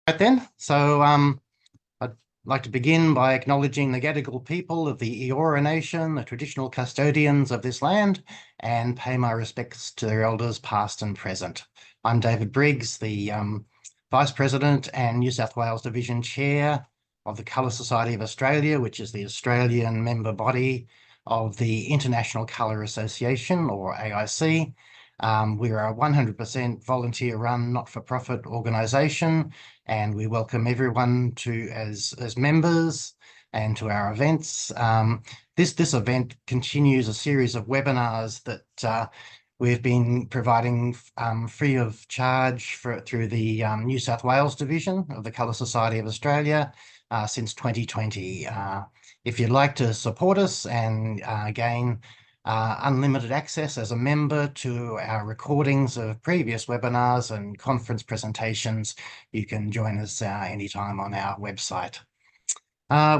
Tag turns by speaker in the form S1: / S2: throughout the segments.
S1: Right then, I'd like to begin by acknowledging the Gadigal people of the Eora Nation, the traditional custodians of this land, and pay my respects to their elders past and present. I'm David Briggs, the Vice President and New South Wales Division Chair of the Colour Society of Australia, which is the Australian member body of the International Colour Association, or AIC. We're a 100% volunteer-run, not-for-profit organisation, and we welcome everyone as members and to our events. This event continues a series of webinars that we've been providing free of charge through the New South Wales division of the Colour Society of Australia since 2020. If you'd like to support us and gain unlimited access as a member to our recordings of previous webinars and conference presentations, you can join us anytime on our website.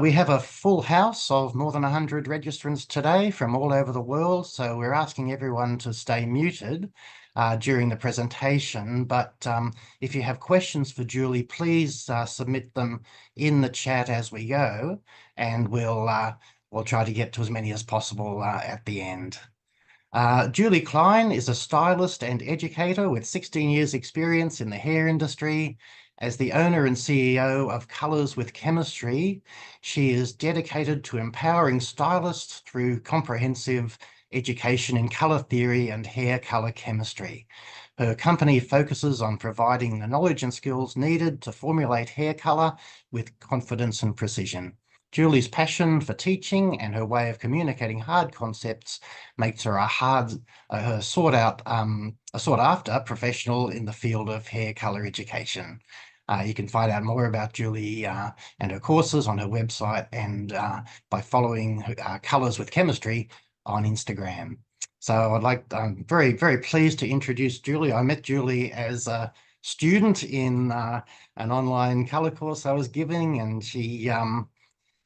S1: We have a full house of more than 100 registrants today from all over the world, so we're asking everyone to stay muted during the presentation. But if you have questions for Julie, please submit them in the chat as we go, and we'll try to get to as many as possible at the end. Julie Kleine is a stylist and educator with 16 years experience in the hair industry. As the owner and CEO of Colours with Chemistry, she is dedicated to empowering stylists through comprehensive education in colour theory and hair colour chemistry. Her company focuses on providing the knowledge and skills needed to formulate hair colour with confidence and precision. Julie's passion for teaching and her way of communicating hard concepts makes her a sought-after professional in the field of hair colour education. You can find out more about Julie and her courses on her website and by following Colours with Chemistry on Instagram. So I'm very, very pleased to introduce Julie. I met Julie as a student in an online colour course I was giving, and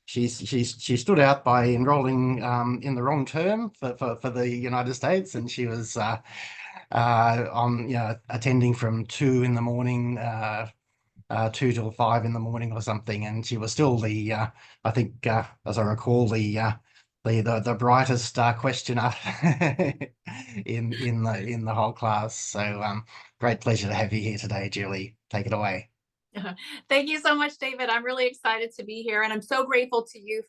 S1: she stood out by enrolling in the wrong term for the United States, and she was attending from 2 in the morning, 2 till 5 in the morning or something, and she was still the I think as I recall the brightest questioner in the whole class. So great pleasure to have you here today, Julie. Take it away.
S2: Thank you so much, David. I'm really excited to be here, and I'm so grateful to you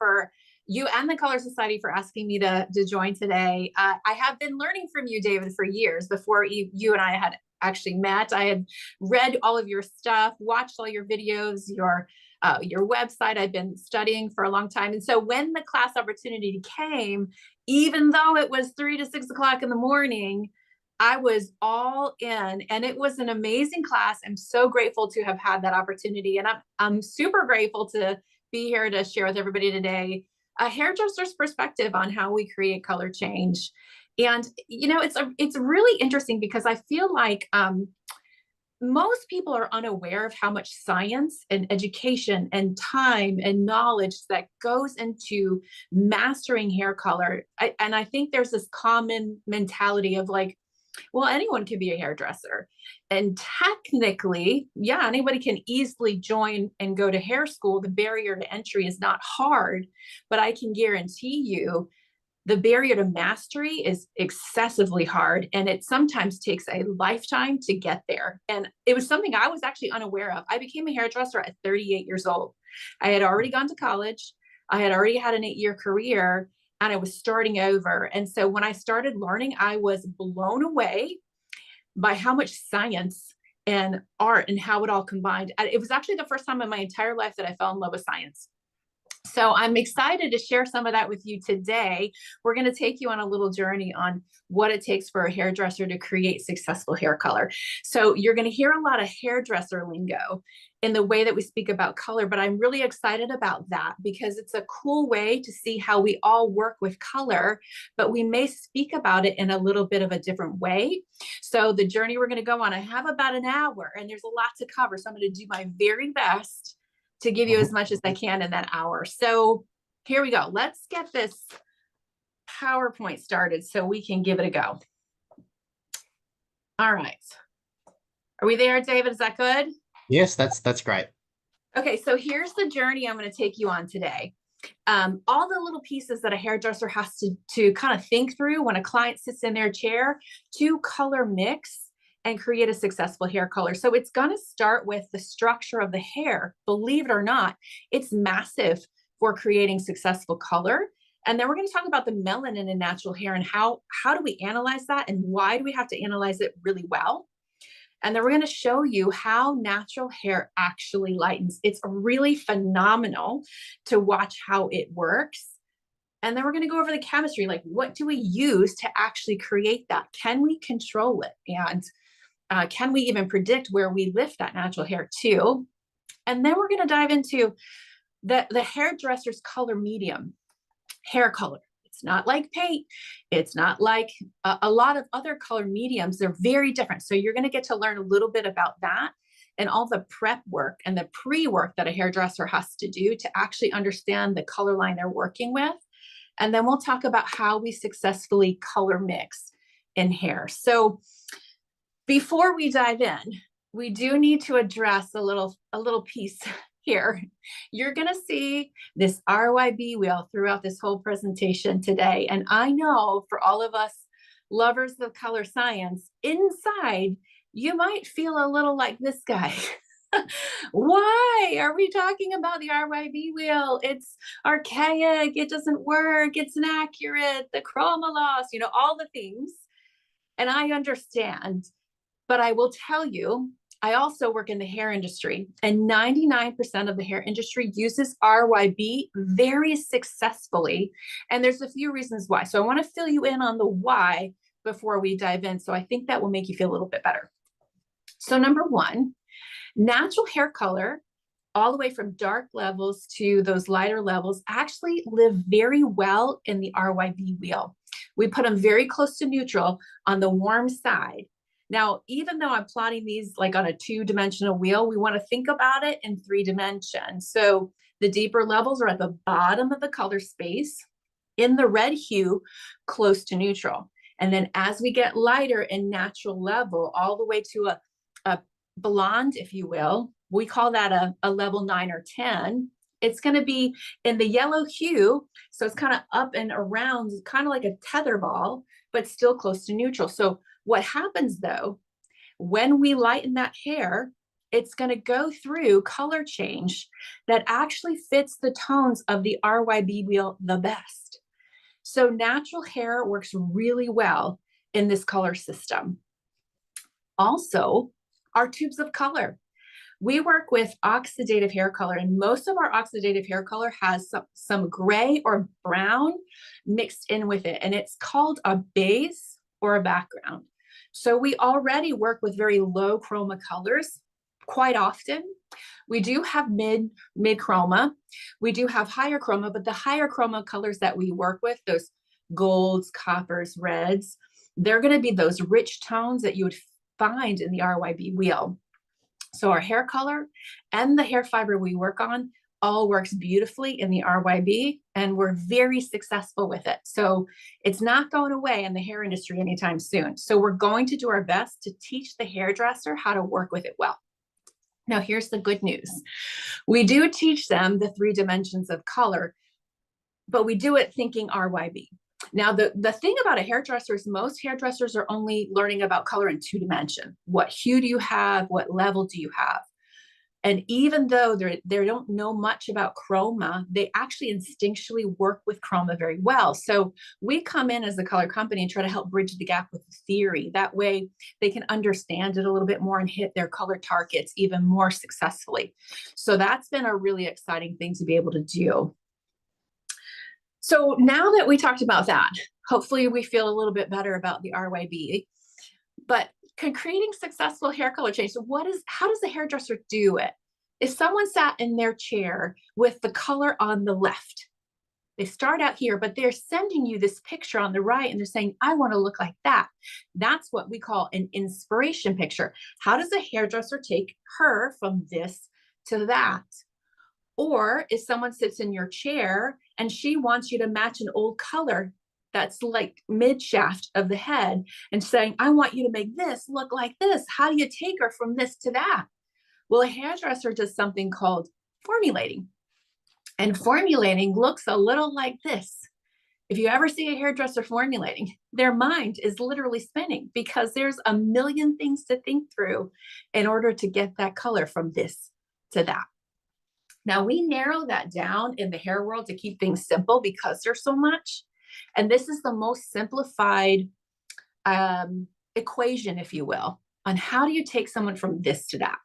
S2: and the Colour Society for asking me to join today. I have been learning from you, David, for years. Before you and I had actually met, I had read all of your stuff, watched all your videos, your website. I've been studying for a long time. And so when the class opportunity came, even though it was 3 to 6 o'clock in the morning, I was all in, and it was an amazing class. I'm so grateful to have had that opportunity. And I'm super grateful to be here to share with everybody today a hairdresser's perspective on how we create color change. And, it's really interesting because I feel like most people are unaware of how much science and education and time and knowledge that goes into mastering hair color. And I think there's this common mentality of like, well, anyone can be a hairdresser. And technically, yeah, anybody can easily join and go to hair school. The barrier to entry is not hard, but I can guarantee you the barrier to mastery is excessively hard, and it sometimes takes a lifetime to get there. And it was something I was actually unaware of. I became a hairdresser at 38 years old. I had already gone to college. I had already had an 8-year career, and I was starting over. And so when I started learning, I was blown away by how much science and art and how it all combined. It was actually the first time in my entire life that I fell in love with science. So I'm excited to share some of that with you today. We're going to take you on a little journey on what it takes for a hairdresser to create successful hair color. So you're going to hear a lot of hairdresser lingo in the way that we speak about color, but I'm really excited about that because it's a cool way to see how we all work with color, but we may speak about it in a little bit of a different way. So the journey we're going to go on, I have about an hour and there's a lot to cover. So I'm going to do my very best to give you as much as I can in that hour. So here we go. Let's get this PowerPoint started so we can give it a go. All right. Are we there, David? Is that good?
S1: Yes, that's great.
S2: Okay, so here's the journey I'm going to take you on today. All the little pieces that a hairdresser has to kind of think through when a client sits in their chair to color mix and create a successful hair color. So it's going to start with the structure of the hair. Believe it or not, it's massive for creating successful color. And then we're going to talk about the melanin in natural hair and how do we analyze that and why do we have to analyze it really well. And then we're going to show you how natural hair actually lightens. It's really phenomenal to watch how it works. And then we're going to go over the chemistry, like what do we use to actually create that? Can we control it? And can we even predict where we lift that natural hair to? And then we're going to dive into the hairdresser's color medium, hair color. It's not like paint. It's not like a lot of other color mediums. They're very different. So you're going to get to learn a little bit about that and all the prep work and the pre-work that a hairdresser has to do to actually understand the color line they're working with. And then we'll talk about how we successfully color mix in hair. So before we dive in, we do need to address a little piece here. You're going to see this RYB wheel throughout this whole presentation today. And I know for all of us lovers of color science, inside, you might feel a little like this guy. Why are we talking about the RYB wheel? It's archaic. It doesn't work. It's inaccurate. The chroma loss, all the things. And I understand, but I will tell you, I also work in the hair industry, and 99% of the hair industry uses RYB very successfully. And there's a few reasons why. So I want to fill you in on the why before we dive in. So I think that will make you feel a little bit better. So number one, natural hair color, all the way from dark levels to those lighter levels, actually live very well in the RYB wheel. We put them very close to neutral on the warm side. Now, even though I'm plotting these like on a 2-dimensional wheel, we want to think about it in 3 dimensions. So the deeper levels are at the bottom of the color space in the red hue, close to neutral. And then as we get lighter in natural level, all the way to a blonde, if you will, we call that a level 9 or 10. It's going to be in the yellow hue. So it's kind of up and around, kind of like a tether ball, but still close to neutral. So what happens though, when we lighten that hair, it's going to go through color change that actually fits the tones of the RYB wheel the best. So natural hair works really well in this color system. Also, our tubes of color. We work with oxidative hair color, and most of our oxidative hair color has some gray or brown mixed in with it, and it's called a base or a background. So we already work with very low chroma colors quite often. We do have mid chroma. We do have higher chroma, but the higher chroma colors that we work with, those golds, coppers, reds, they're going to be those rich tones that you would find in the RYB wheel. So our hair color and the hair fiber we work on all works beautifully in the RYB, and we're very successful with it. So it's not going away in the hair industry anytime soon. So we're going to do our best to teach the hairdresser how to work with it well. Now, here's the good news. We do teach them the 3 dimensions of color, but we do it thinking RYB. Now, the thing about a hairdresser is most hairdressers are only learning about color in 2 dimensions. What hue do you have? What level do you have? And even though they don't know much about chroma, they actually instinctually work with chroma very well. So we come in as a color company and try to help bridge the gap with the theory. That way they can understand it a little bit more and hit their color targets even more successfully. So that's been a really exciting thing to be able to do. So now that we talked about that, hopefully we feel a little bit better about the RYB. But creating successful hair color change. So how does the hairdresser do it? If someone sat in their chair with the color on the left, they start out here, but they're sending you this picture on the right and they're saying, I want to look like that. That's what we call an inspiration picture. How does a hairdresser take her from this to that? Or if someone sits in your chair and she wants you to match an old color that's like mid shaft of the head and saying, I want you to make this look like this. How do you take her from this to that? Well, a hairdresser does something called formulating. And formulating looks a little like this. If you ever see a hairdresser formulating, their mind is literally spinning because there's a million things to think through in order to get that color from this to that. Now, we narrow that down in the hair world to keep things simple because there's so much. And this is the most simplified equation, if you will, on how do you take someone from this to that.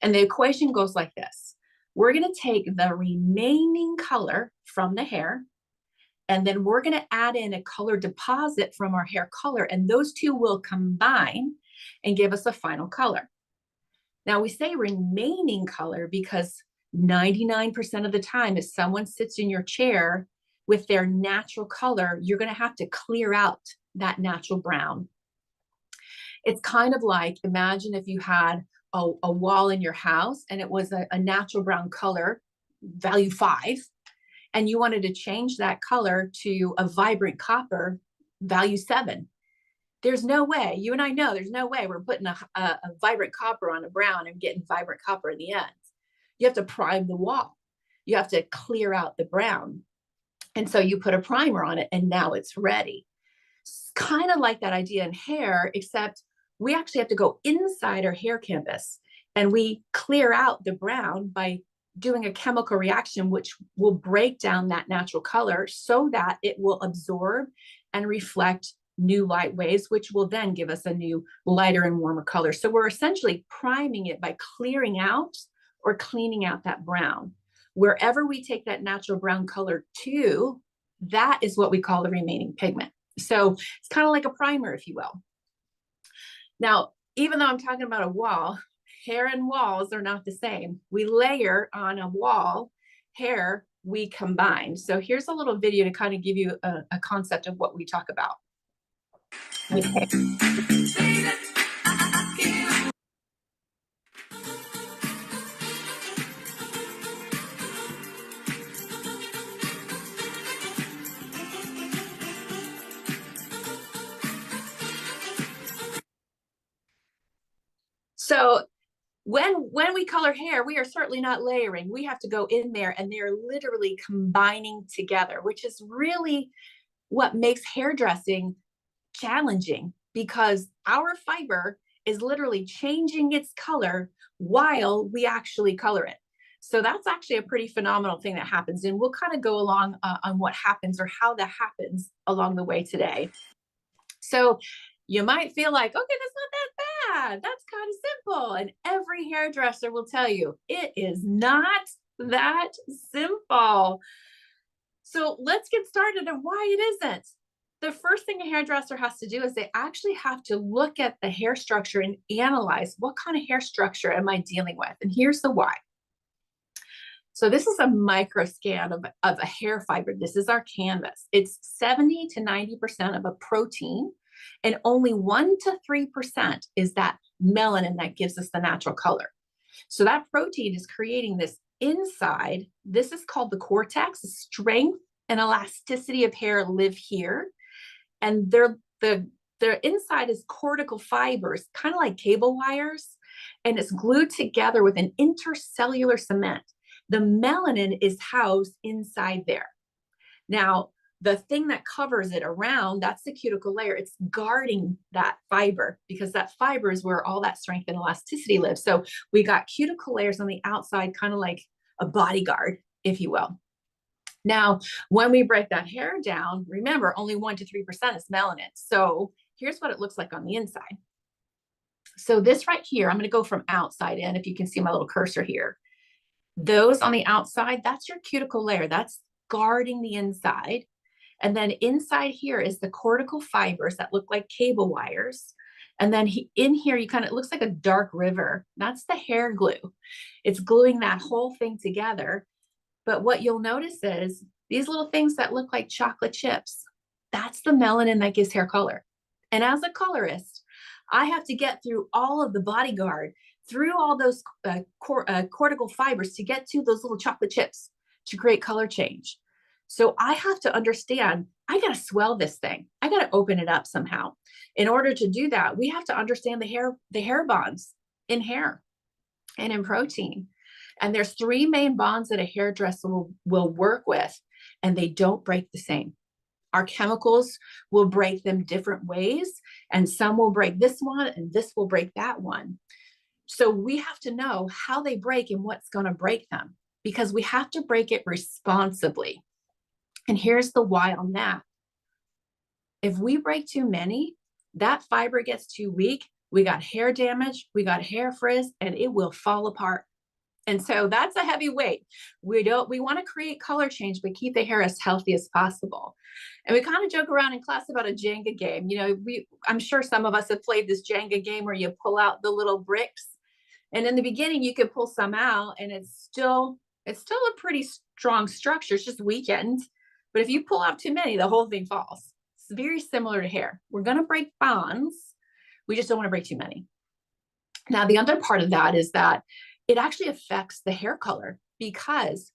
S2: And the equation goes like this. We're going to take the remaining color from the hair, and then we're going to add in a color deposit from our hair color, and those two will combine and give us a final color. Now, we say remaining color because 99% of the time, if someone sits in your chair with their natural color, you're going to have to clear out that natural brown. It's kind of like, imagine if you had a wall in your house and it was a natural brown color, value 5, and you wanted to change that color to a vibrant copper, value 7. There's no way, you and I know, there's no way we're putting a vibrant copper on a brown and getting vibrant copper in the end. You have to prime the wall. You have to clear out the brown. And so you put a primer on it and now it's ready. It's kind of like that idea in hair, except we actually have to go inside our hair canvas and we clear out the brown by doing a chemical reaction, which will break down that natural color so that it will absorb and reflect new light waves, which will then give us a new lighter and warmer color. So we're essentially priming it by clearing out or cleaning out that brown. Wherever we take that natural brown color to, that is what we call the remaining pigment. So it's kind of like a primer, if you will. Now, even though I'm talking about a wall, hair and walls are not the same. We layer on a wall, hair, we combine. So here's a little video to kind of give you a concept of what we talk about with hair. So when we color hair, we are certainly not layering. We have to go in there and they're literally combining together, which is really what makes hairdressing challenging, because our fiber is literally changing its color while we actually color it. So that's actually a pretty phenomenal thing that happens. And we'll kind of go along on what happens or how that happens along the way today. So you might feel like, okay, that's not that bad. That's kind of simple. And every hairdresser will tell you it is not that simple. So let's get started on why it isn't. The first thing a hairdresser has to do is they actually have to look at the hair structure and analyze what kind of hair structure am I dealing with? And here's the why. So this is a micro scan of a hair fiber. This is our canvas. It's 70 to 90% of a protein, and only 1 to 3% is that melanin that gives us the natural color. So that protein is creating this inside. This is called the cortex. The strength and elasticity of hair live here. And the inside is cortical fibers, kind of like cable wires, and it's glued together with an intercellular cement. The melanin is housed inside there. Now, the thing that covers it around, that's the cuticle layer. It's guarding that fiber because that fiber is where all that strength and elasticity lives. So we got cuticle layers on the outside, kind of like a bodyguard, if you will. Now, when we break that hair down, remember, only 1 to 3% is melanin. So here's what it looks like on the inside. So this right here, I'm going to go from outside in, if you can see my little cursor here. Those on the outside, that's your cuticle layer. That's guarding the inside. And then inside here is the cortical fibers that look like cable wires. And then in here, it looks like a dark river. That's the hair glue. It's gluing that whole thing together. But what you'll notice is these little things that look like chocolate chips, that's the melanin that gives hair color. And as a colorist, I have to get through all of the bodyguard, through all those cortical fibers to get to those little chocolate chips to create color change. So I have to understand, I got to swell this thing. I got to open it up somehow. In order to do that, we have to understand the hair bonds in hair and in protein. And there's three main bonds that a hairdresser will work with, and they don't break the same. Our chemicals will break them different ways, and some will break this one and this will break that one. So we have to know how they break and what's going to break them, because we have to break it responsibly. And here's the why on that. If we break too many, that fiber gets too weak. We got hair damage, we got hair frizz, and it will fall apart. And so that's a heavy weight. We want to create color change, but keep the hair as healthy as possible. And we kind of joke around in class about a Jenga game. You know, I'm sure some of us have played this Jenga game where you pull out the little bricks. And in the beginning, you could pull some out and it's still a pretty strong structure. It's just weakened. But if you pull out too many, the whole thing falls. It's very similar to hair. We're going to break bonds. We just don't want to break too many. Now, the other part of that is that it actually affects the hair color, because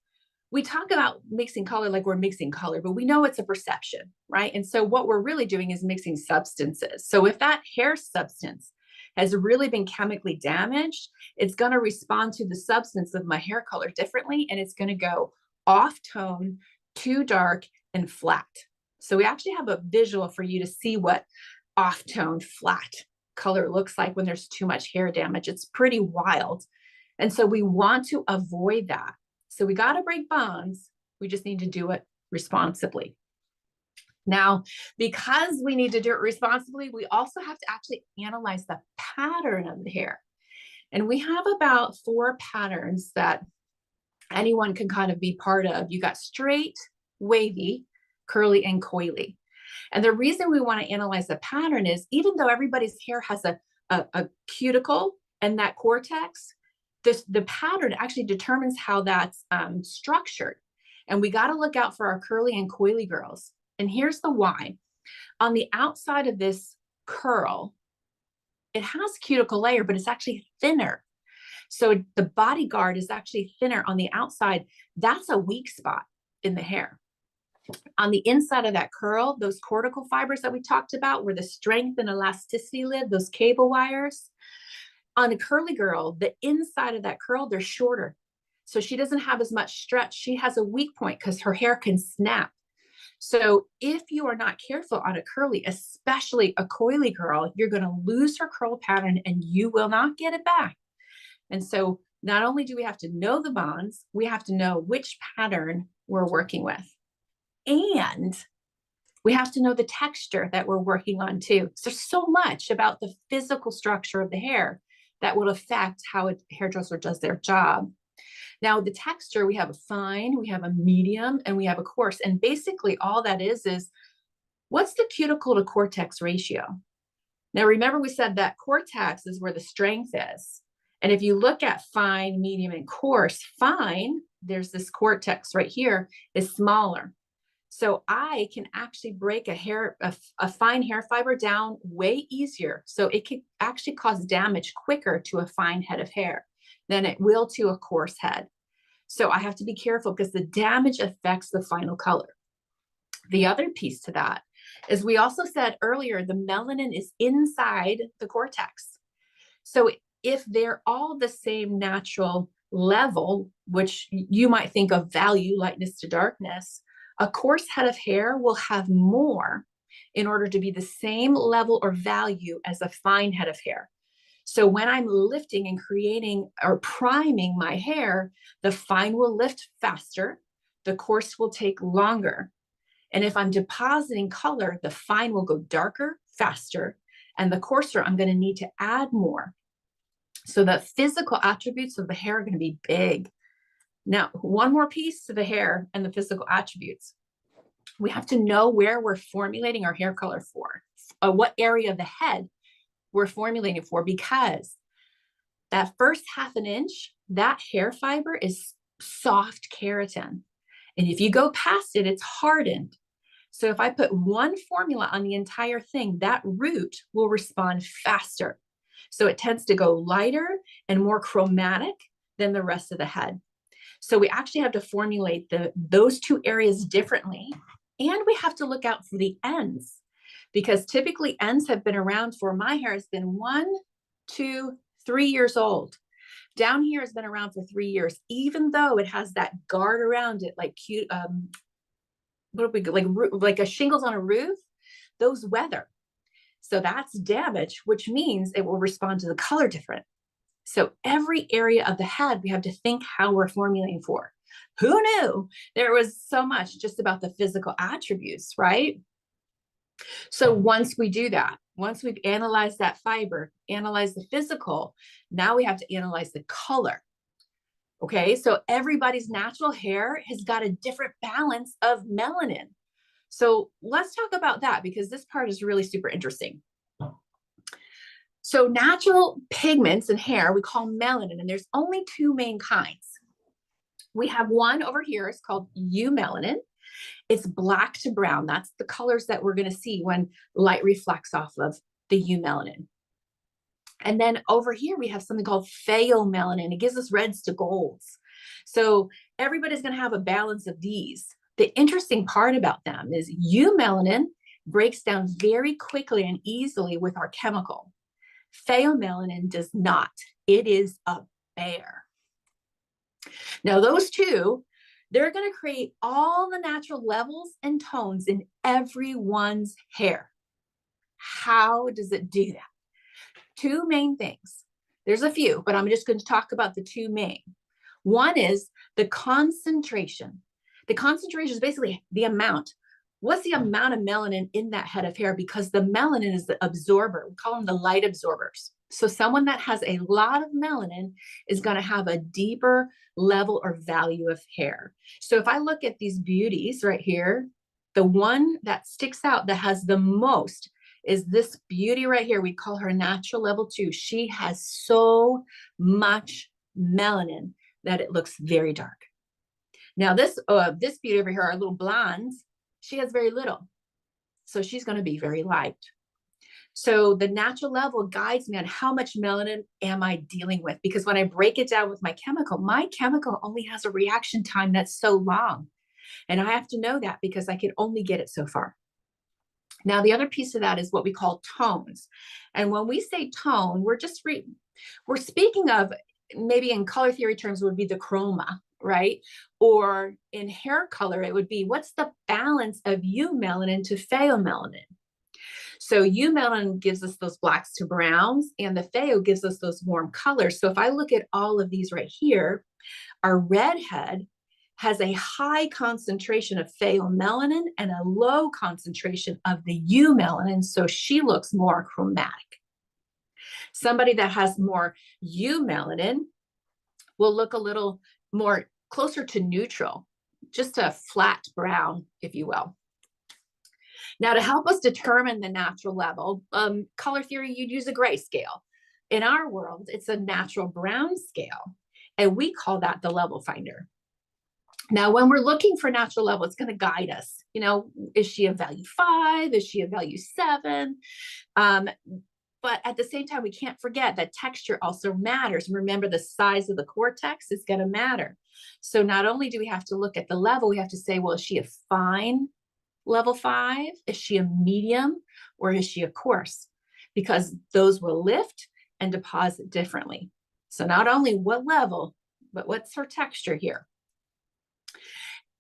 S2: we talk about mixing color like we're mixing color, but we know it's a perception, right? And so what we're really doing is mixing substances. So if that hair substance has really been chemically damaged, it's going to respond to the substance of my hair color differently, and it's going to go off tone, too dark, and flat. So we actually have a visual for you to see what off tone, flat color looks like when there's too much hair damage. It's pretty wild. And so we want to avoid that. So we got to break bonds. We just need to do it responsibly. Now, because we need to do it responsibly, we also have to actually analyze the pattern of the hair. And we have about 4 patterns that anyone can kind of be part of. You got straight, wavy, curly, and coily. And the reason we want to analyze the pattern is, even though everybody's hair has a cuticle and that cortex, the pattern actually determines how that's structured. And we got to look out for our curly and coily girls. And here's the why. On the outside of this curl, it has cuticle layer, but it's actually thinner. So the bodyguard is actually thinner on the outside. That's a weak spot in the hair. On the inside of that curl, those cortical fibers that we talked about, where the strength and elasticity live, those cable wires. On a curly girl, the inside of that curl, they're shorter. So she doesn't have as much stretch. She has a weak point because her hair can snap. So if you are not careful on a curly, especially a coily girl, you're going to lose her curl pattern and you will not get it back. And so not only do we have to know the bonds, we have to know which pattern we're working with. And we have to know the texture that we're working on too. So there's so much about the physical structure of the hair that will affect how a hairdresser does their job. Now, the texture, we have a fine, we have a medium, and we have a coarse. And basically all that is what's the cuticle to cortex ratio? Now, remember we said that cortex is where the strength is. And if you look at fine, medium, and coarse, fine, there's this cortex right here, is smaller. So I can actually break a fine hair fiber down way easier. So it can actually cause damage quicker to a fine head of hair than it will to a coarse head. So I have to be careful because the damage affects the final color. The other piece to that is, we also said earlier, the melanin is inside the cortex. So if they're all the same natural level, which you might think of value, lightness to darkness, a coarse head of hair will have more in order to be the same level or value as a fine head of hair. So when I'm lifting and creating or priming my hair, the fine will lift faster, the coarse will take longer. And if I'm depositing color, the fine will go darker, faster, and the coarser, I'm going to need to add more. So the physical attributes of the hair are going to be big. Now, one more piece to the hair and the physical attributes. We have to know where we're formulating our hair color for, what area of the head we're formulating for, because that first half an inch, that hair fiber is soft keratin. And if you go past it, it's hardened. So if I put one formula on the entire thing, that root will respond faster. So it tends to go lighter and more chromatic than the rest of the head. So we actually have to formulate those two areas differently. And we have to look out for the ends, because typically ends have been around for, my hair has been 1, 2, 3 years old. Down here has been around for 3 years, even though it has that guard around it, like cute, what do we like a shingles on a roof, those weather. So that's damage, which means it will respond to the color different. So every area of the head, we have to think how we're formulating for. Who knew there was so much just about the physical attributes, right? So once we do that, once we've analyzed that fiber, analyzed the physical, now we have to analyze the color. Okay, so everybody's natural hair has got a different balance of melanin. So let's talk about that because this part is really super interesting. So natural pigments in hair, we call melanin, and there's only 2 main kinds. We have one over here, it's called eumelanin. It's black to brown. That's the colors that we're going to see when light reflects off of the eumelanin. And then over here, we have something called pheomelanin. It gives us reds to golds. So everybody's going to have a balance of these. The interesting part about them is eumelanin breaks down very quickly and easily with our chemical. Pheomelanin does not. It is a bear. Now, those two, they're going to create all the natural levels and tones in everyone's hair. How does it do that? 2 main things. There's a few, but I'm just going to talk about the 2 main. One is the concentration. The concentration is basically the amount. What's the amount of melanin in that head of hair? Because the melanin is the absorber. We call them the light absorbers. So someone that has a lot of melanin is going to have a deeper level or value of hair. So if I look at these beauties right here, the one that sticks out that has the most is this beauty right here. We call her natural level 2. She has so much melanin that it looks very dark. Now this beauty over here, our little blondes, she has very little. So she's going to be very light. So the natural level guides me on how much melanin am I dealing with? Because when I break it down with my chemical only has a reaction time that's so long. And I have to know that because I can only get it so far. Now, the other piece of that is what we call tones. And when we say tone, we're speaking of, maybe in color theory terms, would be the chroma, right? Or in hair color, it would be what's the balance of eumelanin to pheomelanin. So eumelanin gives us those blacks to browns, and the pheo gives us those warm colors. So if I look at all of these right here, our redhead has a high concentration of pheomelanin and a low concentration of the eumelanin, so she looks more chromatic. Somebody that has more eumelanin will look a little more closer to neutral, just a flat brown, if you will. Now, to help us determine the natural level, color theory, you'd use a gray scale. In our world, it's a natural brown scale, and we call that the level finder. Now, when we're looking for natural level, it's going to guide us. You know, is she a value 5? Is she a value 7? But at the same time, we can't forget that texture also matters. Remember, the size of the cortex is going to matter. So not only do we have to look at the level, we have to say, well, is she a fine level 5? Is she a medium? Or is she a coarse? Because those will lift and deposit differently. So not only what level, but what's her texture here?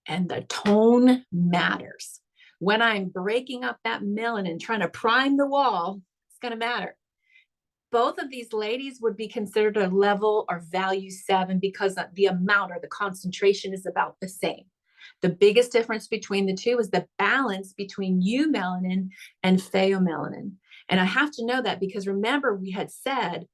S2: And the tone matters. When I'm breaking up that melanin, trying to prime the wall, it's going to matter. Both of these ladies would be considered a level or value 7 because the amount or the concentration is about the same. The biggest difference between the two is the balance between eumelanin and pheomelanin. And I have to know that because remember, we had said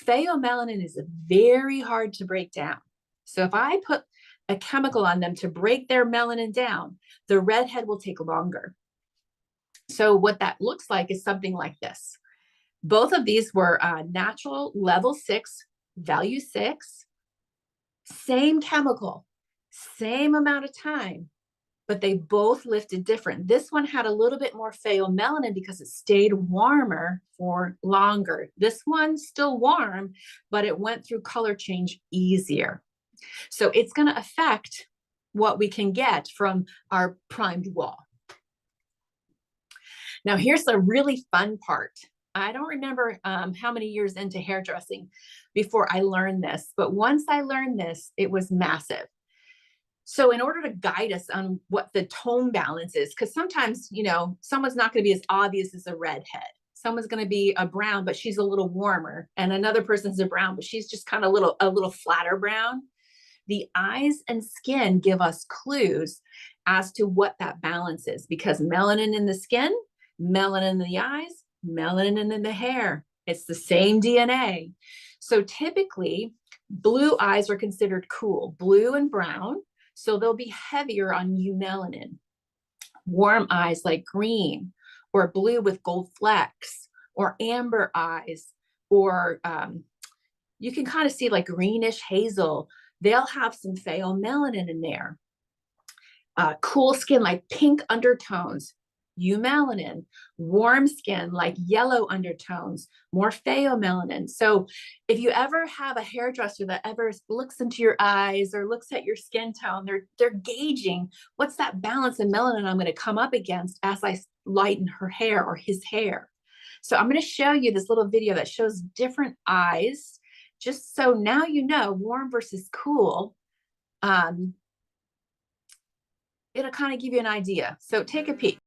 S2: pheomelanin is very hard to break down. So if I put a chemical on them to break their melanin down, the redhead will take longer. So what that looks like is something like this. Both of these were natural level 6, value 6, same chemical, same amount of time, but they both lifted different. This one had a little bit more pheomelanin because it stayed warmer for longer. This one's still warm, but it went through color change easier. So it's going to affect what we can get from our primed wall. Now, here's the really fun part. I don't remember how many years into hairdressing before I learned this, but once I learned this, it was massive. So in order to guide us on what the tone balance is, because sometimes, you know, someone's not going to be as obvious as a redhead. Someone's going to be a brown, but she's a little warmer, and another person's a brown, but she's just kind of a little flatter brown. The eyes and skin give us clues as to what that balance is, because melanin in the skin, melanin in the eyes, melanin in the hair. It's the same DNA. So typically, blue eyes are considered cool, blue and brown. So they'll be heavier on eumelanin. Warm eyes like green or blue with gold flecks, or amber eyes, or you can kind of see like greenish hazel. They'll have some pheomelanin in there. Cool skin like pink undertones, eumelanin. Warm skin like yellow undertones, more pheomelanin. So if you ever have a hairdresser that ever looks into your eyes or looks at your skin tone, they're gauging what's that balance of melanin I'm going to come up against as I lighten her hair or his hair. So I'm going to show you this little video that shows different eyes, just so now you know warm versus cool. It'll kind of give you an idea. So take a peek.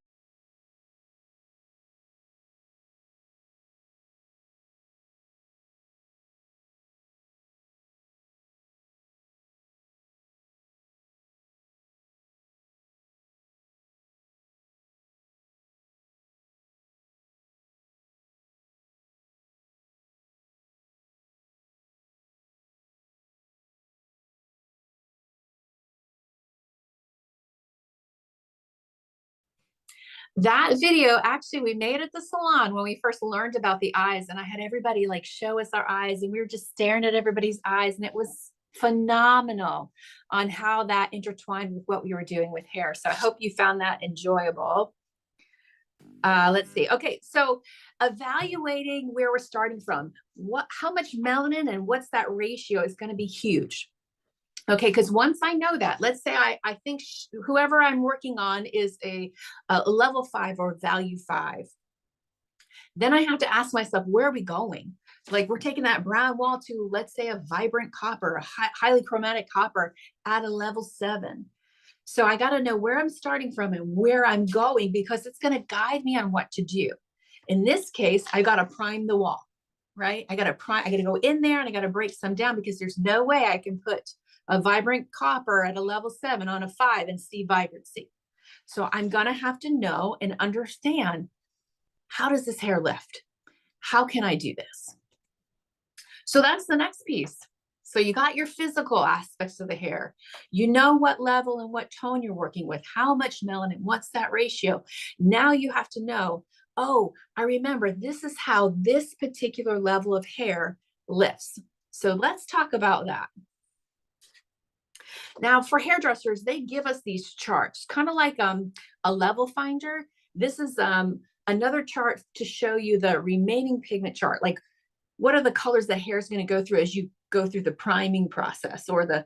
S2: That video, actually, we made at the salon when we first learned about the eyes, and I had everybody like show us our eyes, and we were just staring at everybody's eyes, and it was phenomenal on how that intertwined with what we were doing with hair. So I hope you found that enjoyable. Let's see. Okay, so evaluating where we're starting from, how much melanin and what's that ratio is going to be huge. Okay, because once I know that, let's say I think whoever I'm working on is a level 5 or value 5. Then I have to ask myself, where are we going? Like we're taking that brown wall to, let's say, a vibrant copper, a highly chromatic copper at a level 7. So I got to know where I'm starting from and where I'm going, because it's going to guide me on what to do. In this case, I got to prime the wall, right? I got to go in there and I got to break some down, because there's no way I can put a vibrant copper at a level 7 on a 5 and see vibrancy. So I'm going to have to know and understand, how does this hair lift? How can I do this? So that's the next piece. So you got your physical aspects of the hair. You know what level and what tone you're working with, how much melanin, what's that ratio? Now you have to know, oh, I remember this is how this particular level of hair lifts. So let's talk about that. Now for hairdressers, they give us these charts, kind of like a level finder. This is another chart to show you the remaining pigment chart. Like, what are the colors the hair is going to go through as you go through the priming process or the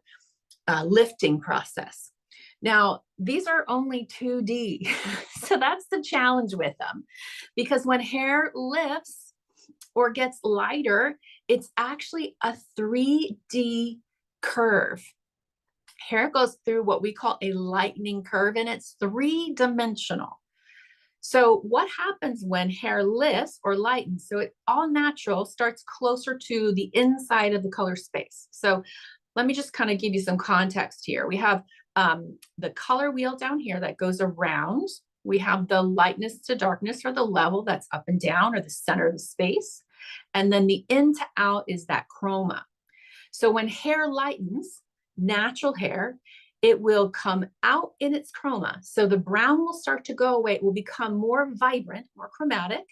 S2: lifting process. Now, these are only 2D. So that's the challenge with them, because when hair lifts or gets lighter, it's actually a 3D curve. Hair goes through what we call a lightening curve, and it's 3-dimensional. So what happens when hair lifts or lightens? So it all natural starts closer to the inside of the color space. So let me just kind of give you some context here. We have the color wheel down here that goes around. We have the lightness to darkness, or the level that's up and down, or the center of the space. And then the in to out is that chroma. So when hair lightens, natural hair, it will come out in its chroma. So the brown will start to go away. It will become more vibrant, more chromatic.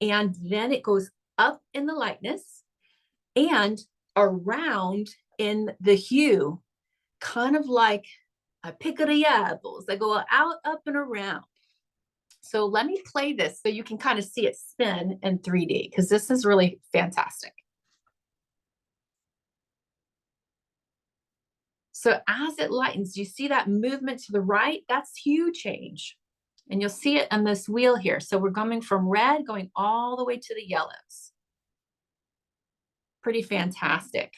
S2: And then it goes up in the lightness and around in the hue, kind of like a pickle apples that go out, up, and around. So let me play this so you can kind of see it spin in 3D, because this is really fantastic. So as it lightens, you see that movement to the right? That's hue change. And you'll see it on this wheel here. So we're coming from red, going all the way to the yellows. Pretty fantastic.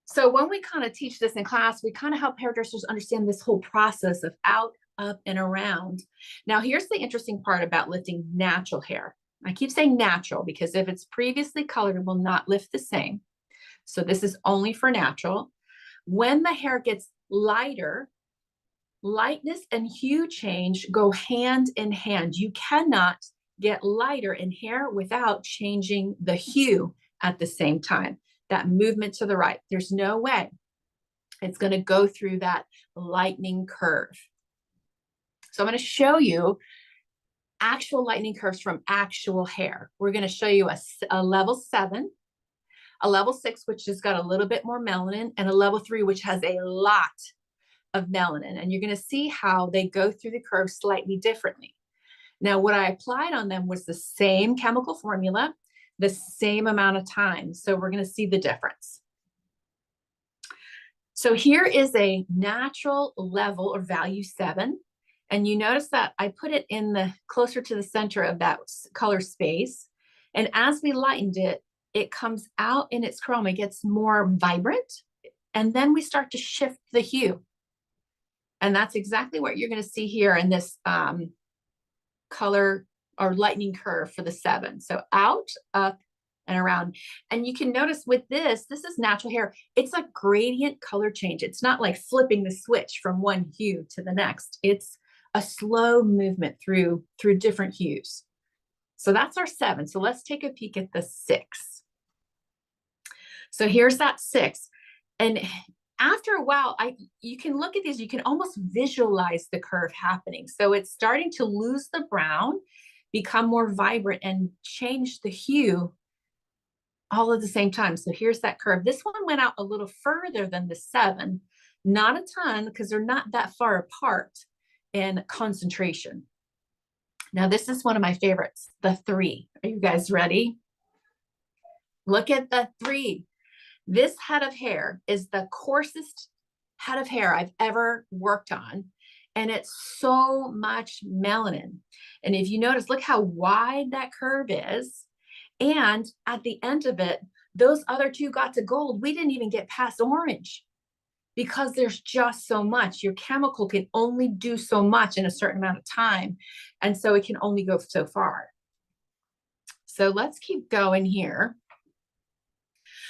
S2: So when we kind of teach this in class, we kind of help hairdressers understand this whole process of out, up, and around. Now, here's the interesting part about lifting natural hair. I keep saying natural because if it's previously colored, it will not lift the same. So this is only for natural. When the hair gets lighter, lightness and hue change go hand in hand. You cannot get lighter in hair without changing the hue at the same time. That movement to the right, there's no way it's going to go through that lightning curve. So I'm going to show you actual lightning curves from actual hair. We're going to show you a level 7, a level 6, which has got a little bit more melanin, and a level 3, which has a lot of melanin. And you're going to see how they go through the curve slightly differently. Now, what I applied on them was the same chemical formula, the same amount of time. So we're going to see the difference. So here is a natural level or value 7. And you notice that I put it in the closer to the center of that color space. And as we lightened it, it comes out in its chroma, it gets more vibrant. And then we start to shift the hue. And that's exactly what you're going to see here in this color or lightning curve for the 7. So out, up, and around. And you can notice with this is natural hair. It's a gradient color change. It's not like flipping the switch from one hue to the next. It's a slow movement through different hues. So that's our 7. So let's take a peek at the 6. So here's that 6. And after a while, you can look at these, you can almost visualize the curve happening. So it's starting to lose the brown, become more vibrant, and change the hue all at the same time. So here's that curve. This one went out a little further than the 7, not a ton because they're not that far apart in concentration. Now, this is one of my favorites, the 3. Are you guys ready? Look at the 3. This head of hair is the coarsest head of hair I've ever worked on. And it's so much melanin. And if you notice, look how wide that curve is. And at the end of it, those other 2 got to gold. We didn't even get past orange because there's just so much. Your chemical can only do so much in a certain amount of time. And so it can only go so far. So let's keep going here.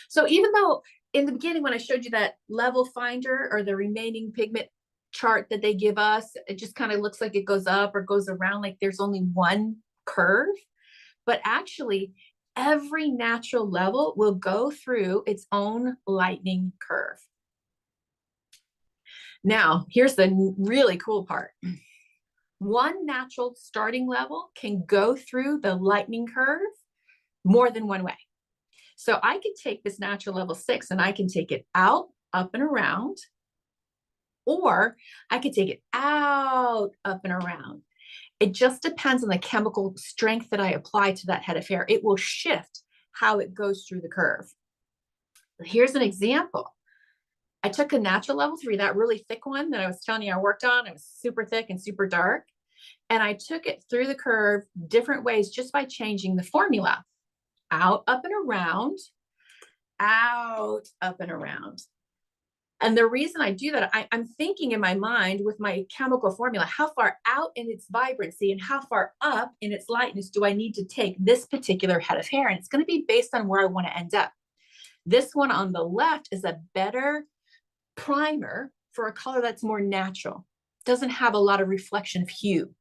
S2: So even though in the beginning, when I showed you that level finder or the remaining pigment chart that they give us, it just kind of looks like it goes up or goes around, like there's only one curve. But actually, every natural level will go through its own lightning curve. Now, here's the really cool part. One natural starting level can go through the lightning curve more than one way. So I could take this natural level 6 and I can take it out, up and around, or I could take it out, up and around. It just depends on the chemical strength that I apply to that head of hair. It will shift how it goes through the curve. Here's an example. I took a natural level 3, that really thick one that I was telling you I worked on. It was super thick and super dark. And I took it through the curve different ways just by changing the formula. Out, up, and around, out, up, and around. And the reason I do that, I'm thinking in my mind with my chemical formula, how far out in its vibrancy and how far up in its lightness do I need to take this particular head of hair? And it's going to be based on where I want to end up. This one on the left is a better primer for a color that's more natural. Doesn't have a lot of reflection of hue.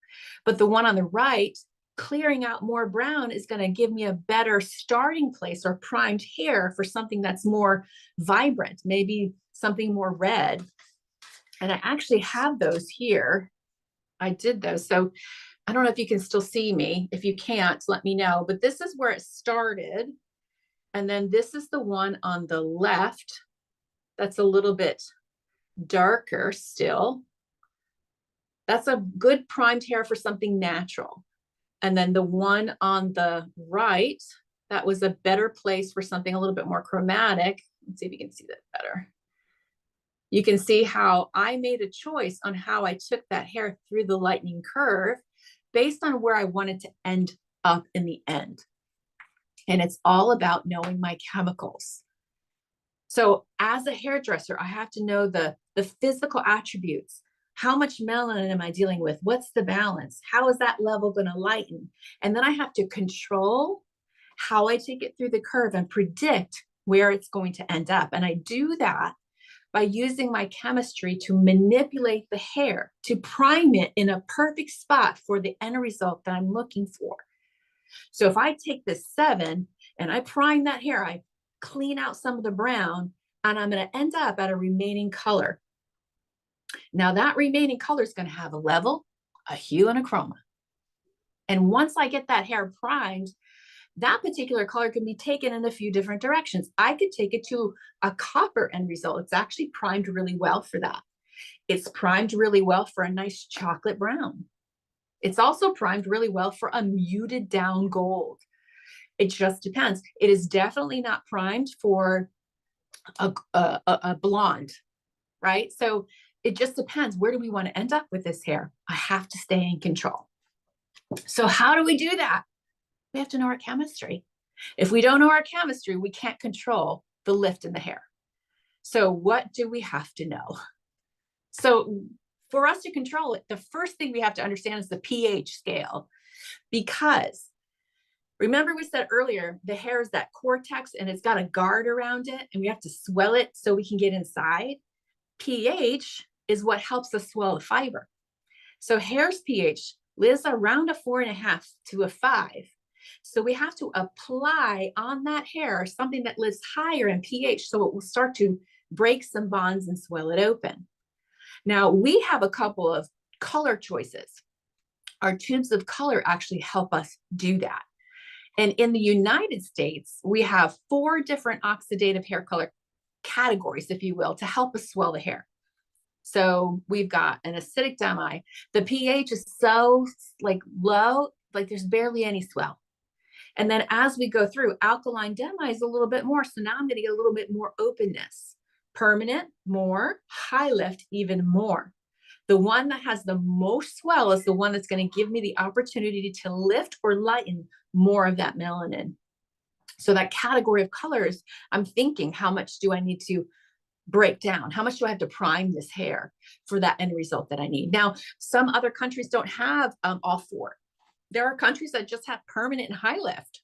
S2: But the one on the right, clearing out more brown, is going to give me a better starting place or primed hair for something that's more vibrant, maybe something more red. And I actually have those here. I did those. So I don't know if you can still see me. If you can't, let me know. But this is where it started. And then this is the one on the left that's a little bit darker still. That's a good primed hair for something natural. And then the one on the right, that was a better place for something a little bit more chromatic. Let's see if you can see that better. You can see how I made a choice on how I took that hair through the lightning curve based on where I wanted to end up in the end. And it's all about knowing my chemicals. So as a hairdresser, I have to know the physical attributes. How much melanin am I dealing with? What's the balance? How is that level going to lighten? And then I have to control how I take it through the curve and predict where it's going to end up. And I do that by using my chemistry to manipulate the hair, to prime it in a perfect spot for the end result that I'm looking for. So if I take this 7 and I prime that hair, I clean out some of the brown, and I'm going to end up at a remaining color. Now that remaining color is going to have a level, a hue, and a chroma. And once I get that hair primed, that particular color can be taken in a few different directions. I could take it to a copper end result. It's actually primed really well for that. It's primed really well for a nice chocolate brown. It's also primed really well for a muted down gold. It just depends. It is definitely not primed for a blonde, right? So it just depends. Where do we want to end up with this hair? I have to stay in control. So how do we do that? We have to know our chemistry. If we don't know our chemistry, we can't control the lift in the hair. So what do we have to know? So for us to control it, the first thing we have to understand is the pH scale, because remember we said earlier, the hair is that cortex and it's got a guard around it and we have to swell it so we can get inside. pH is what helps us swell the fiber. So hair's pH lives around a 4.5 to a 5. So we have to apply on that hair something that lives higher in pH so it will start to break some bonds and swell it open. Now we have a couple of color choices. Our tubes of color actually help us do that. And in the United States, we have 4 different oxidative hair color categories, if you will, to help us swell the hair. So we've got an acidic demi. The pH is so low, like there's barely any swell. And then as we go through, alkaline demi is a little bit more. So now I'm going to get a little bit more openness. Permanent, more. High lift, even more. The one that has the most swell is the one that's going to give me the opportunity to lift or lighten more of that melanin. So that category of colors, I'm thinking, how much do I need to break down? How much do I have to prime this hair for that end result that I need? Now, some other countries don't have all 4. There are countries that just have permanent and high lift.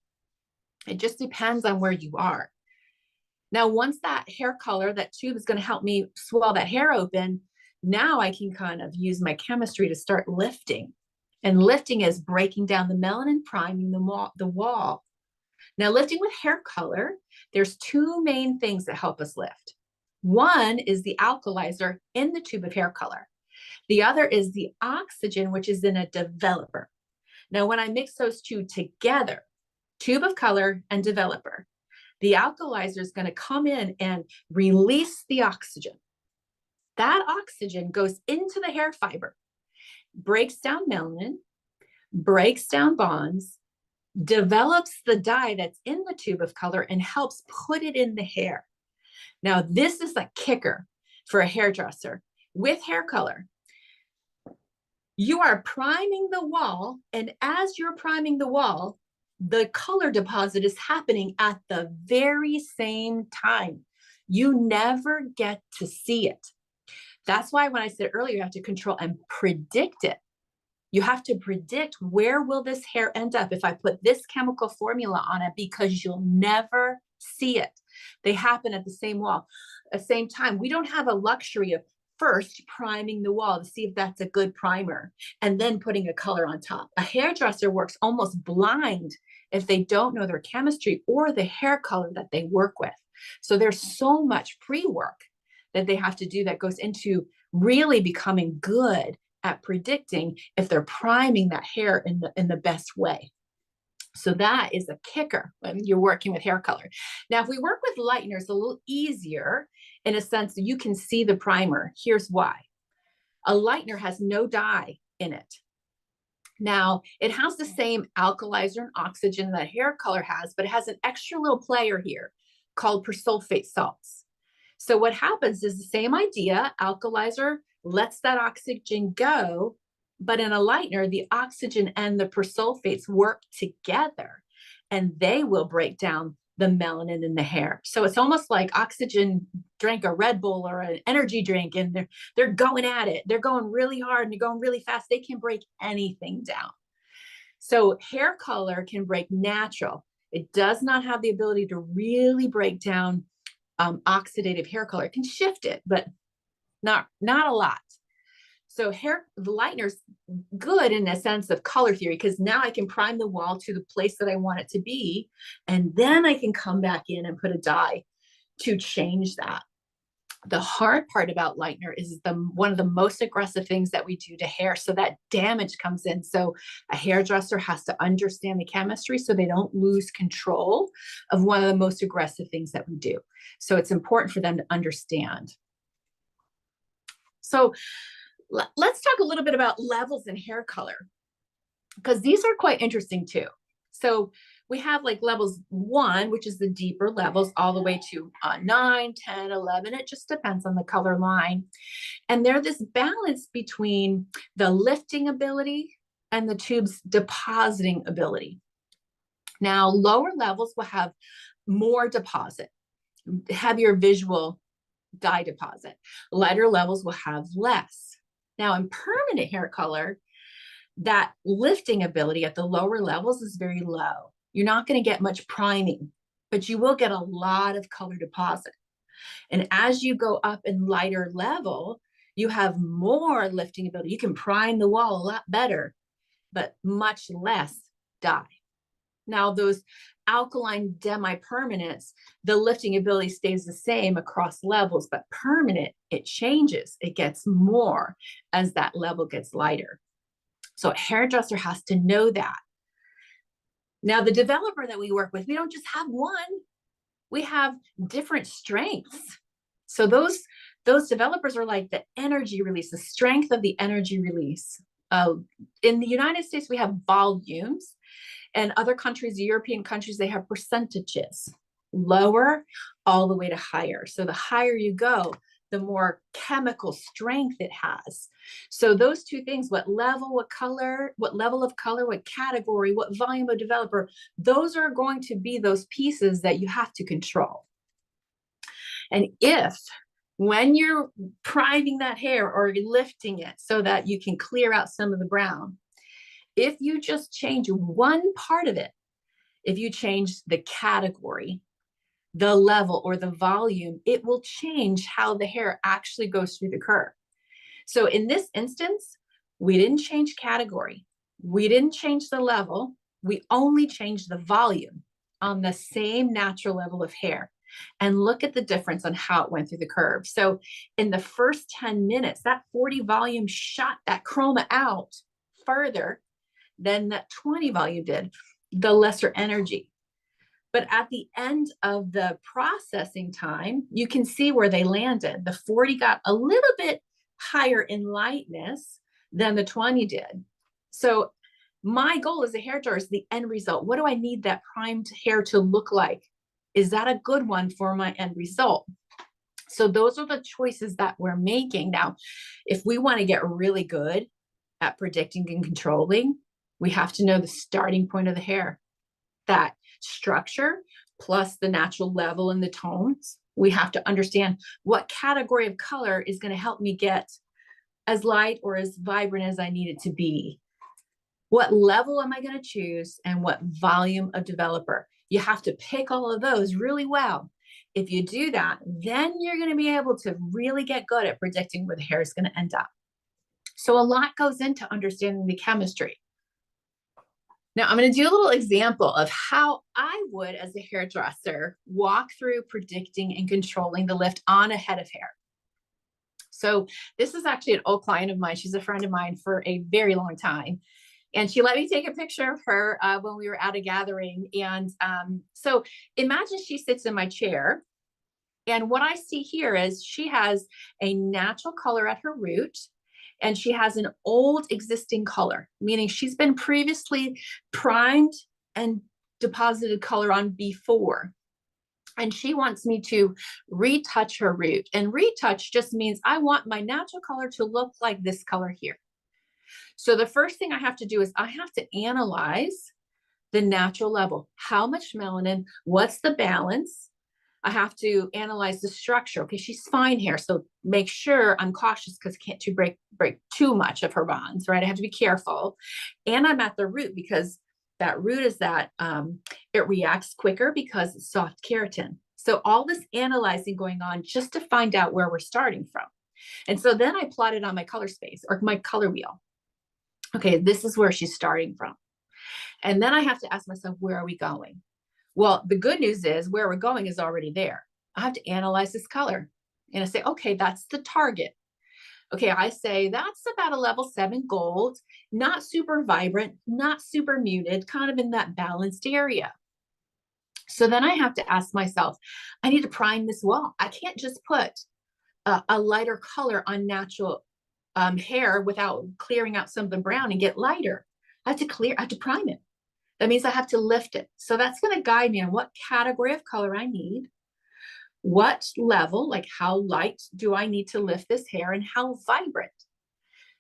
S2: It just depends on where you are. Now, once that hair color, that tube is going to help me swell that hair open, now I can kind of use my chemistry to start lifting. And lifting is breaking down the melanin, priming the wall. Now, lifting with hair color, there's 2 main things that help us lift. One is the alkalizer in the tube of hair color. The other is the oxygen, which is in a developer. Now, when I mix those 2 together, tube of color and developer, the alkalizer is going to come in and release the oxygen. That oxygen goes into the hair fiber, breaks down melanin, breaks down bonds, develops the dye that's in the tube of color and helps put it in the hair. Now, this is the kicker for a hairdresser. With hair color, you are priming the wall, and as you're priming the wall, the color deposit is happening at the very same time. You never get to see it. That's why when I said earlier, you have to control and predict it. You have to predict, where will this hair end up if I put this chemical formula on it, because you'll never see it. They happen at the same wall, at the same time. We don't have a luxury of first priming the wall to see if that's a good primer and then putting a color on top. A hairdresser works almost blind if they don't know their chemistry or the hair color that they work with. So there's so much pre-work that they have to do that goes into really becoming good at predicting if they're priming that hair in the best way. So that is a kicker when you're working with hair color. Now, if we work with lighteners, it's a little easier in a sense that you can see the primer. Here's why. A lightener has no dye in it. Now, it has the same alkalizer and oxygen that hair color has, but it has an extra little player here called persulfate salts. So what happens is the same idea, alkalizer lets that oxygen go, but in a lightener, the oxygen and the persulfates work together and they will break down the melanin in the hair. So it's almost like oxygen drank a Red Bull or an energy drink and they're going at it. They're going really hard and they're going really fast. They can break anything down. So hair color can break natural. It does not have the ability to really break down oxidative hair color. It can shift it, but not a lot. So the lightener's good in a sense of color theory, because now I can prime the wall to the place that I want it to be. And then I can come back in and put a dye to change that. The hard part about lightener is one of the most aggressive things that we do to hair. So that damage comes in. So a hairdresser has to understand the chemistry so they don't lose control of one of the most aggressive things that we do. So it's important for them to understand. So let's talk a little bit about levels in hair color, because these are quite interesting too. So we have like levels 1, which is the deeper levels, all the way to 9, 10, 11. It just depends on the color line. And they're this balance between the lifting ability and the tube's depositing ability. Now, lower levels will have more deposit, heavier visual dye deposit. Lighter levels will have less. Now, in permanent hair color, that lifting ability at the lower levels is very low. You're not going to get much priming, but you will get a lot of color deposit. And as you go up in lighter level, you have more lifting ability. You can prime the wall a lot better, but much less dye. Now, those alkaline demi-permanents, the lifting ability stays the same across levels, but permanent, it changes. It gets more as that level gets lighter. So a hairdresser has to know that. Now, the developer that we work with, we don't just have one. We have different strengths. So those developers are like the energy release, the strength of the energy release. In the United States, we have volumes. And other countries, European countries, they have percentages, lower all the way to higher. So the higher you go, the more chemical strength it has. So those two things, what level of color, what category, what volume of developer, those are going to be those pieces that you have to control. And if when you're priming that hair or lifting it so that you can clear out some of the brown, if you just change one part of it, if you change the category, the level, or the volume, it will change how the hair actually goes through the curve. So in this instance, we didn't change category. We didn't change the level. We only changed the volume on the same natural level of hair. And look at the difference on how it went through the curve. So in the first 10 minutes, that 40 volume shot that chroma out further than that 20 volume did, the lesser energy. But at the end of the processing time, you can see where they landed. The 40 got a little bit higher in lightness than the 20 did. So my goal as a hairdresser is the end result. What do I need that primed hair to look like? Is that a good one for my end result? So those are the choices that we're making. Now, if we want to get really good at predicting and controlling, we have to know the starting point of the hair, that structure plus the natural level and the tones. We have to understand what category of color is going to help me get as light or as vibrant as I need it to be. What level am I going to choose, and what volume of developer? You have to pick all of those really well. If you do that, then you're going to be able to really get good at predicting where the hair is going to end up. So a lot goes into understanding the chemistry. Now, I'm going to do a little example of how I would, as a hairdresser, walk through predicting and controlling the lift on a head of hair. So this is actually an old client of mine. She's a friend of mine for a very long time. And she let me take a picture of her when we were at a gathering. And so imagine she sits in my chair. And what I see here is she has a natural color at her root. And she has an old existing color, meaning she's been previously primed and deposited color on before. And she wants me to retouch her root. And retouch just means I want my natural color to look like this color here. So the first thing I have to do is I have to analyze the natural level. How much melanin? What's the balance? I have to analyze the structure. Okay, she's fine here. So make sure I'm cautious because I can't break too much of her bonds, right? I have to be careful. And I'm at the root because that root is that it reacts quicker because it's soft keratin. So all this analyzing going on just to find out where we're starting from. And so then I plotted on my color space or my color wheel. Okay, this is where she's starting from. And then I have to ask myself, where are we going? Well, the good news is where we're going is already there. I have to analyze this color. And I say, okay, that's the target. Okay, I say that's about a level 7 gold, not super vibrant, not super muted, kind of in that balanced area. So then I have to ask myself, I need to prime this wall. I can't just put a lighter color on natural hair without clearing out some of the brown and get lighter. I have to prime it. That means I have to lift it. So that's going to guide me on what category of color I need, what level, like how light do I need to lift this hair, and how vibrant.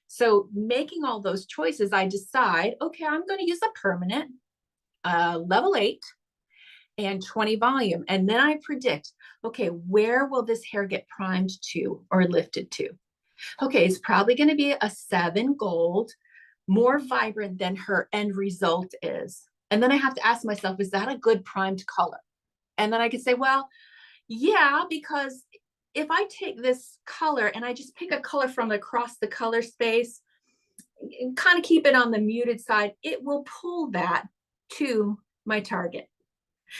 S2: So making all those choices, I decide, okay, I'm going to use a permanent level 8 and 20 volume. And then I predict, okay, where will this hair get primed to or lifted to? Okay, it's probably going to be a 7 gold, more vibrant than her end result is. And then I have to ask myself, is that a good primed color? And then I could say, well, yeah, because if I take this color and I just pick a color from across the color space and kind of keep it on the muted side, it will pull that to my target.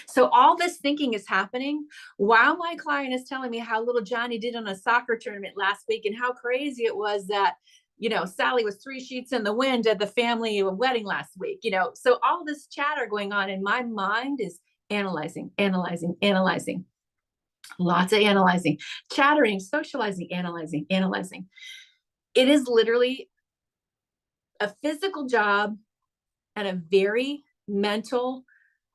S2: So all this thinking is happening while my client is telling me how little Johnny did on a soccer tournament last week and how crazy it was that, you know, Sally was 3 sheets in the wind at the family wedding last week, you know. So all this chatter going on and my mind is analyzing. Lots of analyzing, chattering, socializing, analyzing. It is literally a physical job and a very mental,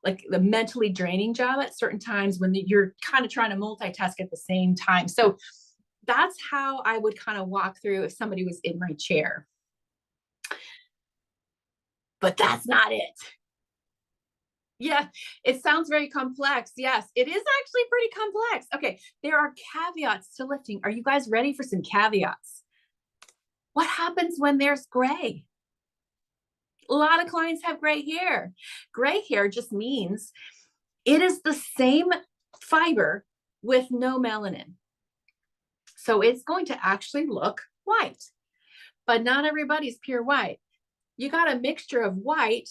S2: like the mentally draining job at certain times when you're kind of trying to multitask at the same time. So that's how I would kind of walk through if somebody was in my chair. But that's not it. Yeah, it sounds very complex. Yes, it is actually pretty complex. Okay, there are caveats to lifting. Are you guys ready for some caveats? What happens when there's gray? A lot of clients have gray hair. Gray hair just means it is the same fiber with no melanin. So it's going to actually look white, but not everybody's pure white. You got a mixture of white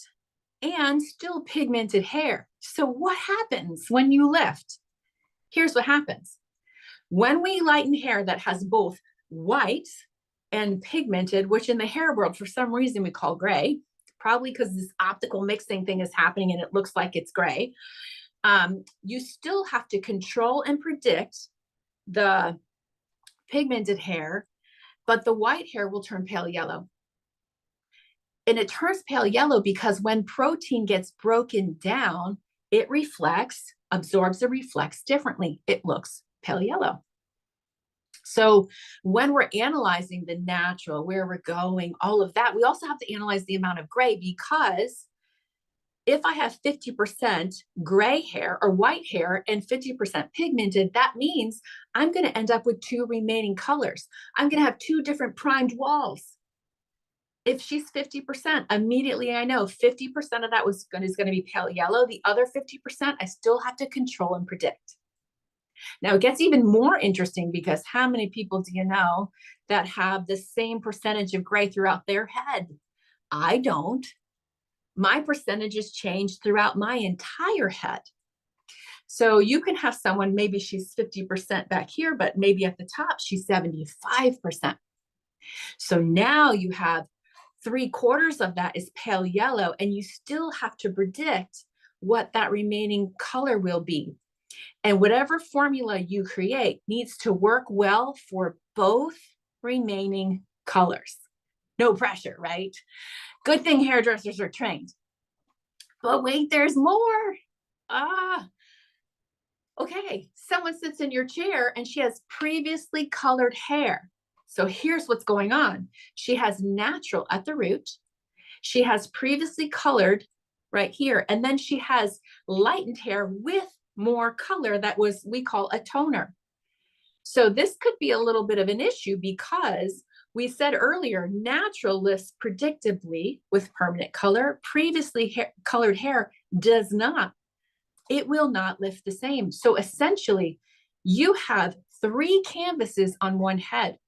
S2: and still pigmented hair. So what happens when you lift? Here's what happens. When we lighten hair that has both white and pigmented, which in the hair world, for some reason we call gray, probably because this optical mixing thing is happening and it looks like it's gray, you still have to control and predict the pigmented hair, but the white hair will turn pale yellow. And it turns pale yellow because when protein gets broken down, it absorbs and reflects differently. It looks pale yellow. So when we're analyzing the natural, where we're going, all of that, we also have to analyze the amount of gray, because if I have 50% gray hair or white hair and 50% pigmented, that means I'm going to end up with 2 remaining colors. I'm going to have 2 different primed walls. If she's 50%, immediately I know 50% of that is going to be pale yellow. The other 50%, I still have to control and predict. Now it gets even more interesting, because how many people do you know that have the same percentage of gray throughout their head? I don't. My percentages change throughout my entire head. So you can have someone, maybe she's 50% back here, but maybe at the top she's 75%. So now you have 3/4 of that is pale yellow, and you still have to predict what that remaining color will be. And whatever formula you create needs to work well for both remaining colors. No pressure, right? Good thing hairdressers are trained. But wait, there's more. Okay, someone sits in your chair and she has previously colored hair. So here's what's going on. She has natural at the root. She has previously colored right here. And then she has lightened hair with more color that we call a toner. So this could be a little bit of an issue because we said earlier, natural lifts predictably with permanent color. Previously colored hair does not. It will not lift the same. So essentially, you have 3 canvases on one head,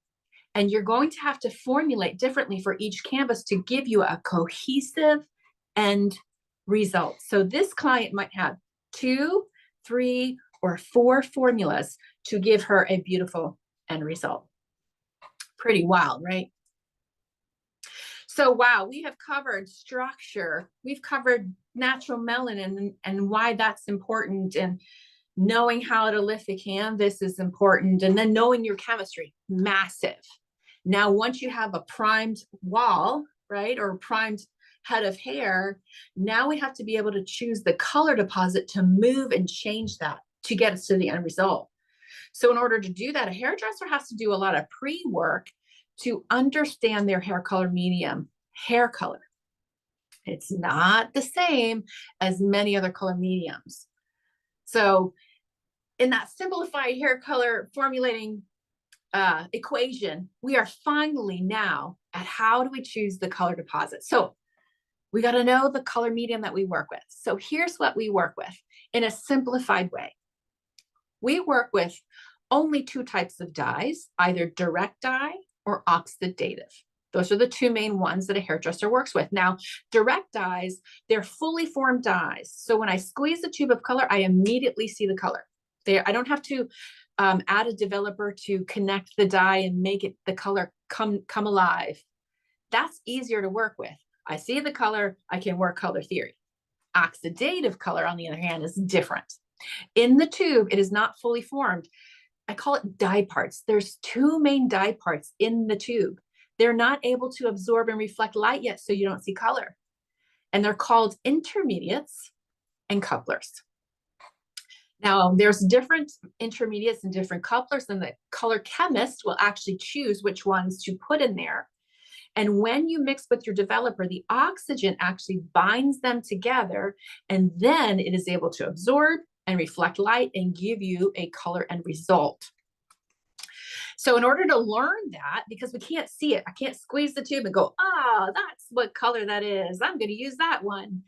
S2: and you're going to have to formulate differently for each canvas to give you a cohesive end result. So this client might have 2, 3, or 4 formulas to give her a beautiful end result. Pretty wild, right? So wow, we have covered structure. We've covered natural melanin and why that's important, and knowing how to lift the canvas is important, and then knowing your chemistry, massive. Now, once you have a primed wall, right, or primed head of hair, now we have to be able to choose the color deposit to move and change that to get us to the end result. So in order to do that, a hairdresser has to do a lot of pre-work to understand their hair color medium, hair color. It's not the same as many other color mediums. So in that simplified hair color formulating equation, we are finally now at how do we choose the color deposit. So we got to know the color medium that we work with. So here's what we work with in a simplified way. We work with only 2 types of dyes, either direct dye or oxidative. Those are the 2 main ones that a hairdresser works with. Now, direct dyes, they're fully formed dyes. So when I squeeze the tube of color, I immediately see the color. I don't have to add a developer to connect the dye and make it the color come alive. That's easier to work with. I see the color, I can work color theory. Oxidative color, on the other hand, is different. In the tube, it is not fully formed. I call it dye parts. There's 2 main dye parts in the tube. They're not able to absorb and reflect light yet, so you don't see color. And they're called intermediates and couplers. Now, there's different intermediates and different couplers, and the color chemist will actually choose which ones to put in there. And when you mix with your developer, the oxygen actually binds them together, and then it is able to absorb and reflect light and give you a color end result. So in order to learn that, because we can't see it, I can't squeeze the tube and go, that's what color that is. I'm going to use that one.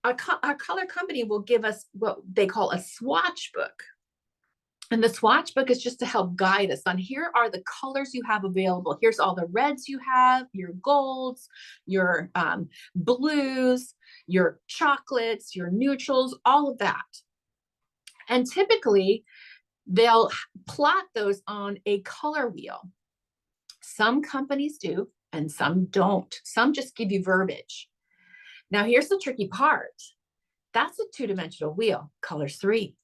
S2: Our color company will give us what they call a swatch book. And the swatch book is just to help guide us on here are the colors you have available. Here's all the reds you have, your golds, your blues, your chocolates, your neutrals, all of that. And typically, they'll plot those on a color wheel. Some companies do, and some don't. Some just give you verbiage. Now, here's the tricky part. That's a 2-dimensional wheel, colors 3.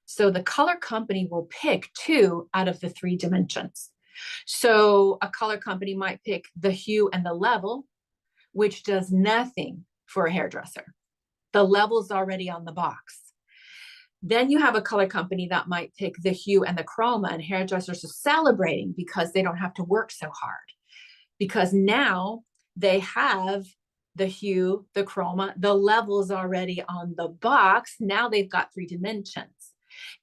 S2: So the color company will pick 2 out of the 3 dimensions. So a color company might pick the hue and the level, which does nothing for a hairdresser. The level's already on the box. Then you have a color company that might pick the hue and the chroma, and hairdressers are celebrating because they don't have to work so hard. Because now they have the hue, the chroma, the levels already on the box. Now they've got 3 dimensions.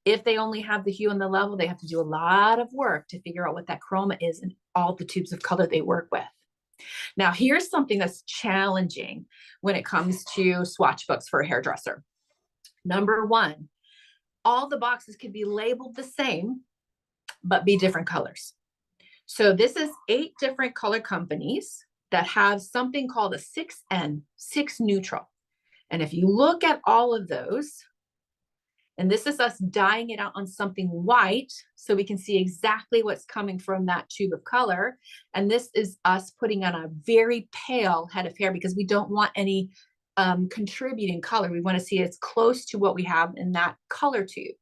S2: If they only have the hue and the level, they have to do a lot of work to figure out what that chroma is in all the tubes of color they work with. Now, here's something that's challenging when it comes to swatch books for a hairdresser. Number 1, all the boxes could be labeled the same, but be different colors. So this is 8 different color companies that have something called a 6N, 6 neutral. And if you look at all of those, and this is us dyeing it out on something white so we can see exactly what's coming from that tube of color. And this is us putting on a very pale head of hair because we don't want any contributing color. We want to see as close to what we have in that color tube.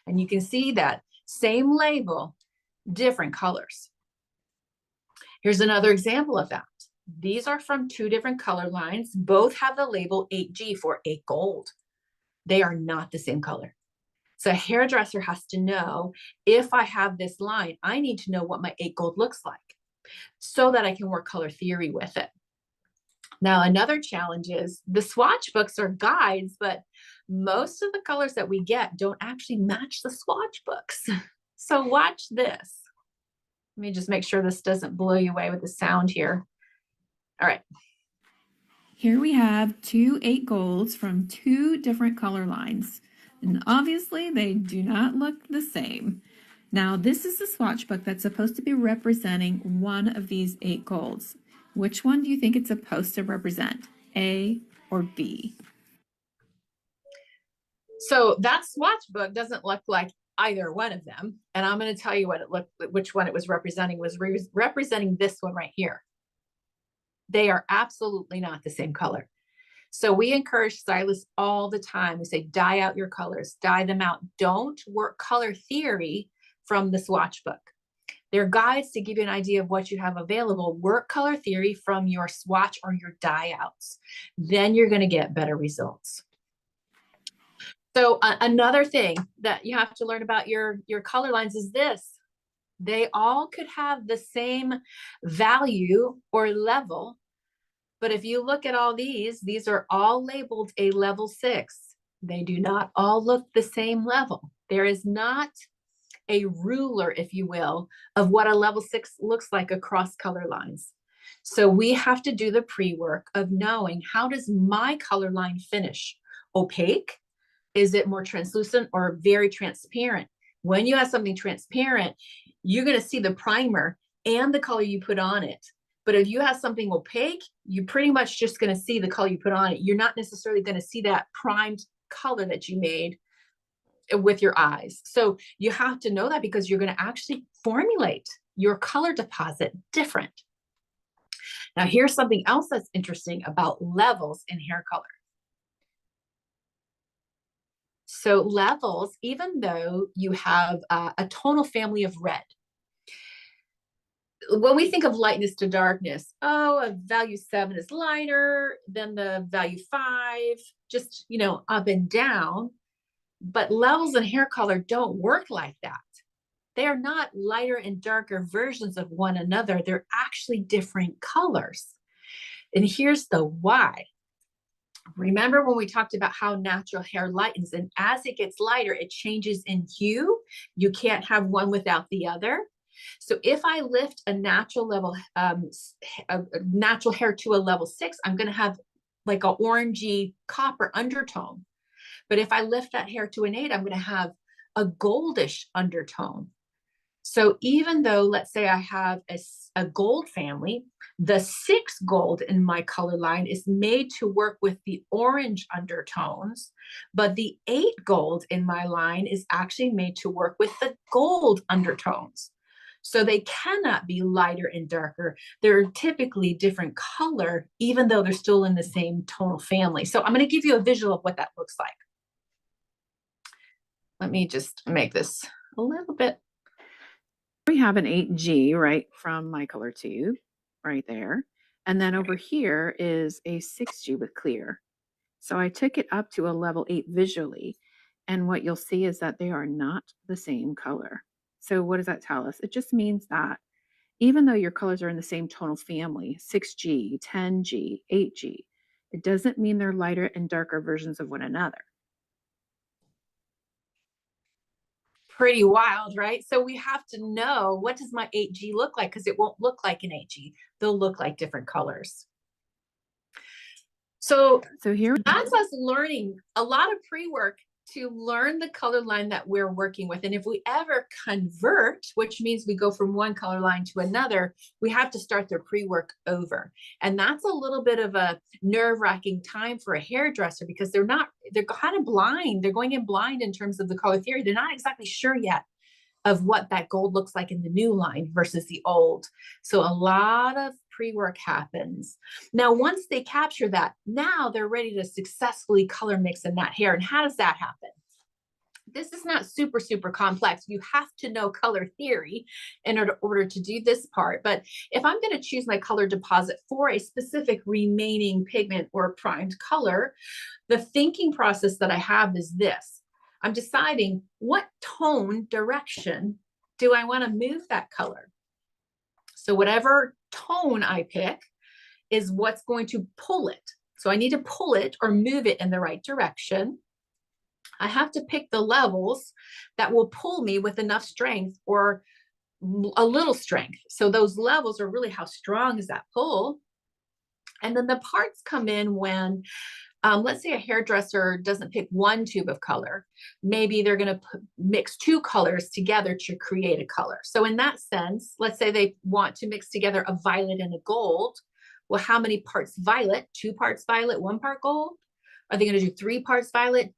S2: And you can see that same label, different colors. Here's another example of that. These are from 2 different color lines. Both have the label 8G for 8 gold. They are not the same color. So a hairdresser has to know, if I have this line, I need to know what my 8 gold looks like so that I can work color theory with it. Now, another challenge is the swatch books are guides, but most of the colors that we get don't actually match the swatch books. So watch this. Let me just make sure this doesn't blow you away with the sound here. All right.
S3: Here we have 2 8 golds from 2 different color lines. And obviously they do not look the same. Now this is the swatch book that's supposed to be representing one of these 8 golds. Which one do you think it's supposed to represent, A or B?
S2: So that swatch book doesn't look like either one of them. And I'm going to tell you what it looked, which one it was representing. Representing this one right here. They are absolutely not the same color. So we encourage stylists all the time. We say, dye out your colors, dye them out. Don't work color theory from the swatch book. They're guides to give you an idea of what you have available. Work color theory from your swatch or your dye outs. Then you're going to get better results. So another thing that you have to learn about your color lines is this. They all could have the same value or level. But if you look at all these are all labeled a level 6. They do not all look the same level. There is not a ruler, if you will, of what a level 6 looks like across color lines. So we have to do the pre-work of knowing, how does my color line finish? Opaque? Is it more translucent or very transparent? When you have something transparent, you're going to see the primer and the color you put on it. But if you have something opaque, you're pretty much just going to see the color you put on it. You're not necessarily going to see that primed color that you made with your eyes. So you have to know that, because you're going to actually formulate your color deposit different. Now, here's something else that's interesting about levels in hair color. So levels, even though you have a tonal family of red, when we think of lightness to darkness, oh, a value 7 is lighter than the value 5, just, you know, up and down. But levels in hair color don't work like that. They are not lighter and darker versions of one another. They're actually different colors. And here's the why. Remember when we talked about how natural hair lightens, and as it gets lighter, it changes in hue. You can't have one without the other. So if I lift a natural level, a natural hair to a level 6, I'm going to have like an orangey copper undertone. But if I lift that hair to an 8, I'm going to have a goldish undertone. So even though, let's say I have a gold family, the 6 gold in my color line is made to work with the orange undertones, but the 8 gold in my line is actually made to work with the gold undertones. So they cannot be lighter and darker. They're typically different color, even though they're still in the same tonal family. So I'm going to give you a visual of what that looks like. Let me just make this a little bit.
S3: We have an 8G right from my color tube right there. And then over here is a 6G with clear. So I took it up to a level 8 visually. And what you'll see is that they are not the same color. So what does that tell us? It just means that even though your colors are in the same tonal family, 6G, 10G, 8G, it doesn't mean they're lighter and darker versions of one another.
S2: Pretty wild, right? So we have to know, what does my 8G look like? Because it won't look like an 8G. They'll look like different colors. So here, that's us learning a lot of pre-work to learn the color line that we're working with. And if we ever convert, which means we go from one color line to another, we have to start their pre-work over. And that's a little bit of a nerve-wracking time for a hairdresser, because they're kind of blind. They're going in blind in terms of the color theory. They're not exactly sure yet of what that gold looks like in the new line versus the old. So a lot of pre-work happens. Now, once they capture that, now they're ready to successfully color mix in that hair. And how does that happen? This is not super, super complex. You have to know color theory in order to do this part. But if I'm going to choose my color deposit for a specific remaining pigment or primed color, the thinking process that I have is this. I'm deciding what tone direction do I want to move that color. So whatever tone I pick is what's going to pull it. So I need to pull it or move it in the right direction. I have to pick the levels that will pull me with enough strength or a little strength. So those levels are really how strong is that pull. And then the parts come in when, let's say a hairdresser doesn't pick one tube of color. Maybe they're going to mix two colors together to create a color. So in that sense, let's say they want to mix together a violet and a gold. Well, how many parts violet? 2 parts violet, 1 part gold? Are they going to do 3 parts violet,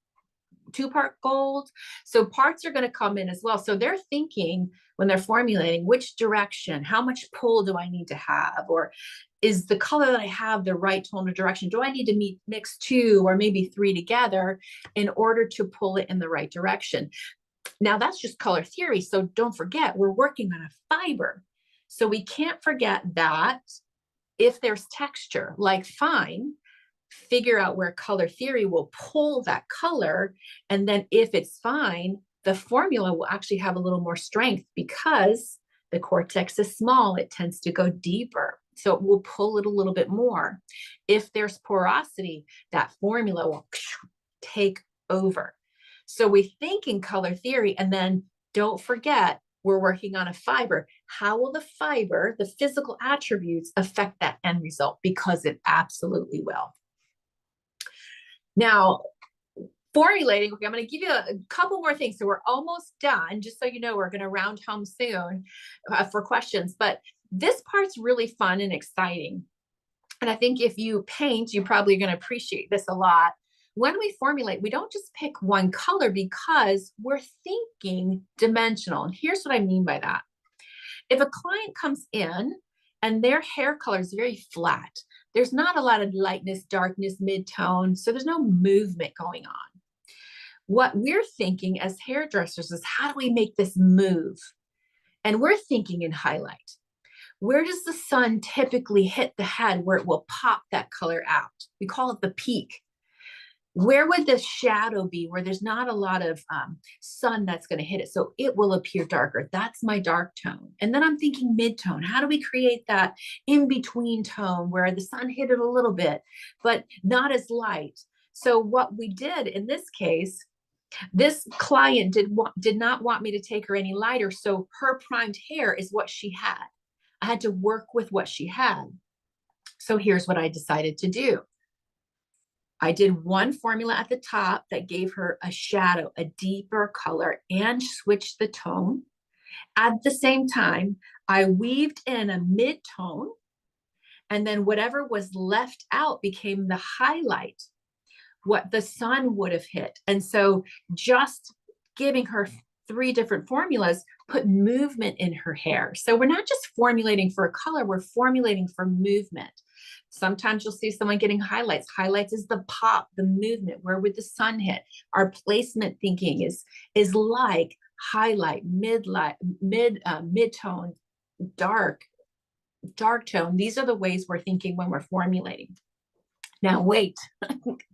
S2: 2 part gold? So parts are going to come in as well. So they're thinking when they're formulating which direction, how much pull do I need to have? Or is the color that I have the right tone or direction? Do I need to mix 2 or maybe 3 together in order to pull it in the right direction? Now that's just color theory. So don't forget, we're working on a fiber. So we can't forget that if there's texture, like fine, figure out where color theory will pull that color. And then if it's fine, the formula will actually have a little more strength because the cortex is small. It tends to go deeper. So it will pull it a little bit more. If there's porosity, that formula will take over. So we think in color theory, and then don't forget, we're working on a fiber. How will the fiber, the physical attributes, affect that end result? Because it absolutely will. Now, formulating, okay, I'm going to give you a couple more things. So we're almost done. Just so you know, we're going to round home soon for questions. But this part's really fun and exciting. And I think if you paint, you're probably going to appreciate this a lot. When we formulate, we don't just pick one color because we're thinking dimensional. And here's what I mean by that. If a client comes in and their hair color is very flat, there's not a lot of lightness, darkness, mid-tone, so there's no movement going on. What we're thinking as hairdressers is, how do we make this move? And we're thinking in highlight. Where does the sun typically hit the head where it will pop that color out? We call it the peak. Where would the shadow be where there's not a lot of sun that's going to hit it? So it will appear darker. That's my dark tone. And then I'm thinking mid-tone. How do we create that in-between tone where the sun hit it a little bit, but not as light? So what we did in this case, this client did not want me to take her any lighter. So her primed hair is what she had. I had to work with what she had. So here's what I decided to do. I did one formula at the top that gave her a shadow, a deeper color, and switched the tone. At the same time, I weaved in a mid-tone, and then whatever was left out became the highlight, what the sun would have hit. And so just giving her 3 different formulas put movement in her hair. So we're not just formulating for a color, we're formulating for movement. Sometimes you'll see someone getting highlights. Highlights is the pop, the movement. Where would the sun hit? Our placement thinking is like highlight, mid-tone, dark tone. These are the ways we're thinking when we're formulating. Now wait,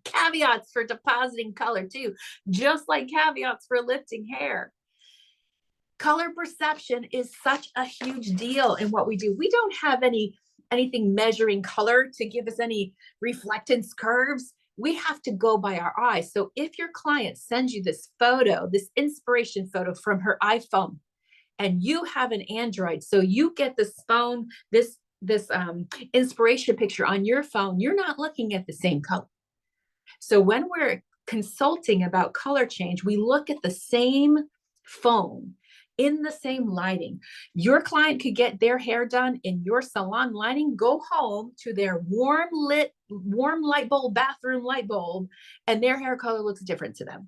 S2: caveats for depositing color too, just like caveats for lifting hair. Color perception is such a huge deal in what we do. We don't have anything measuring color to give us any reflectance curves. We have to go by our eyes. So if your client sends you this photo, this inspiration photo from her iPhone, and you have an Android, so you get this phone, this inspiration picture on your phone, you're not looking at the same color. So when we're consulting about color change, we look at the same phone in the same lighting. Your client could get their hair done in your salon lighting, go home to their warm light bulb, bathroom light bulb, and their hair color looks different to them.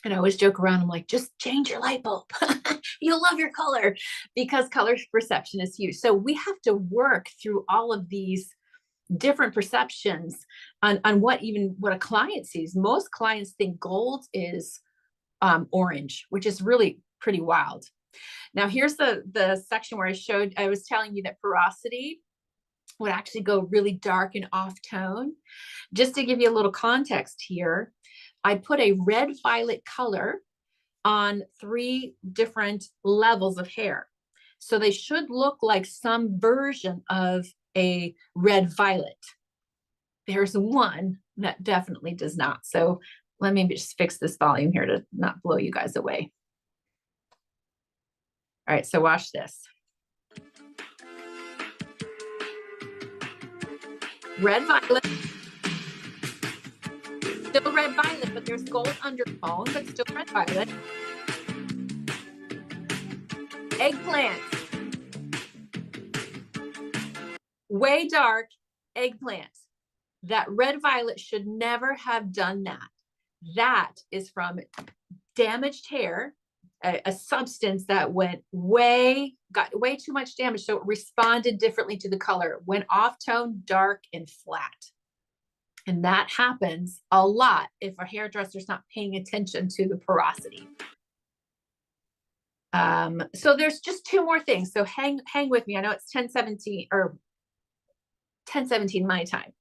S2: And I always joke around, I'm like, just change your light bulb. You'll love your color, because color perception is huge. So we have to work through all of these different perceptions on what a client sees. Most clients think gold is orange, which is really pretty wild. Now here's the section where I was telling you that porosity would actually go really dark and off tone. Just to give you a little context here, I put a red violet color on 3 different levels of hair. So they should look like some version of a red violet. There's one that definitely does not. So let me just fix this volume here to not blow you guys away. All right, so watch this. Red violet. Still red violet, but there's gold undertone, but still red violet. Eggplant. Way dark eggplant. That red violet should never have done that. That is from damaged hair, a substance that got way too much damage. So it responded differently to the color, went off tone, dark and flat. And that happens a lot if a hairdresser's not paying attention to the porosity. So there's just 2 more things. So hang with me. I know it's 10:17 or 10:17 my time.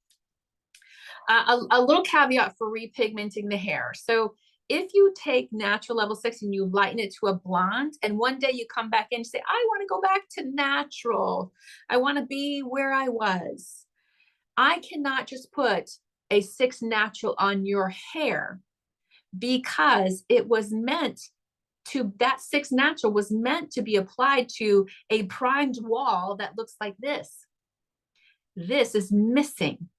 S2: A little caveat for repigmenting the hair. So if you take natural level 6 and you lighten it to a blonde, and one day you come back in and say, I want to go back to natural. I want to be where I was. I cannot just put a 6 natural on your hair because it was meant to, that 6 natural was meant to be applied to a primed wall that looks like this. This is missing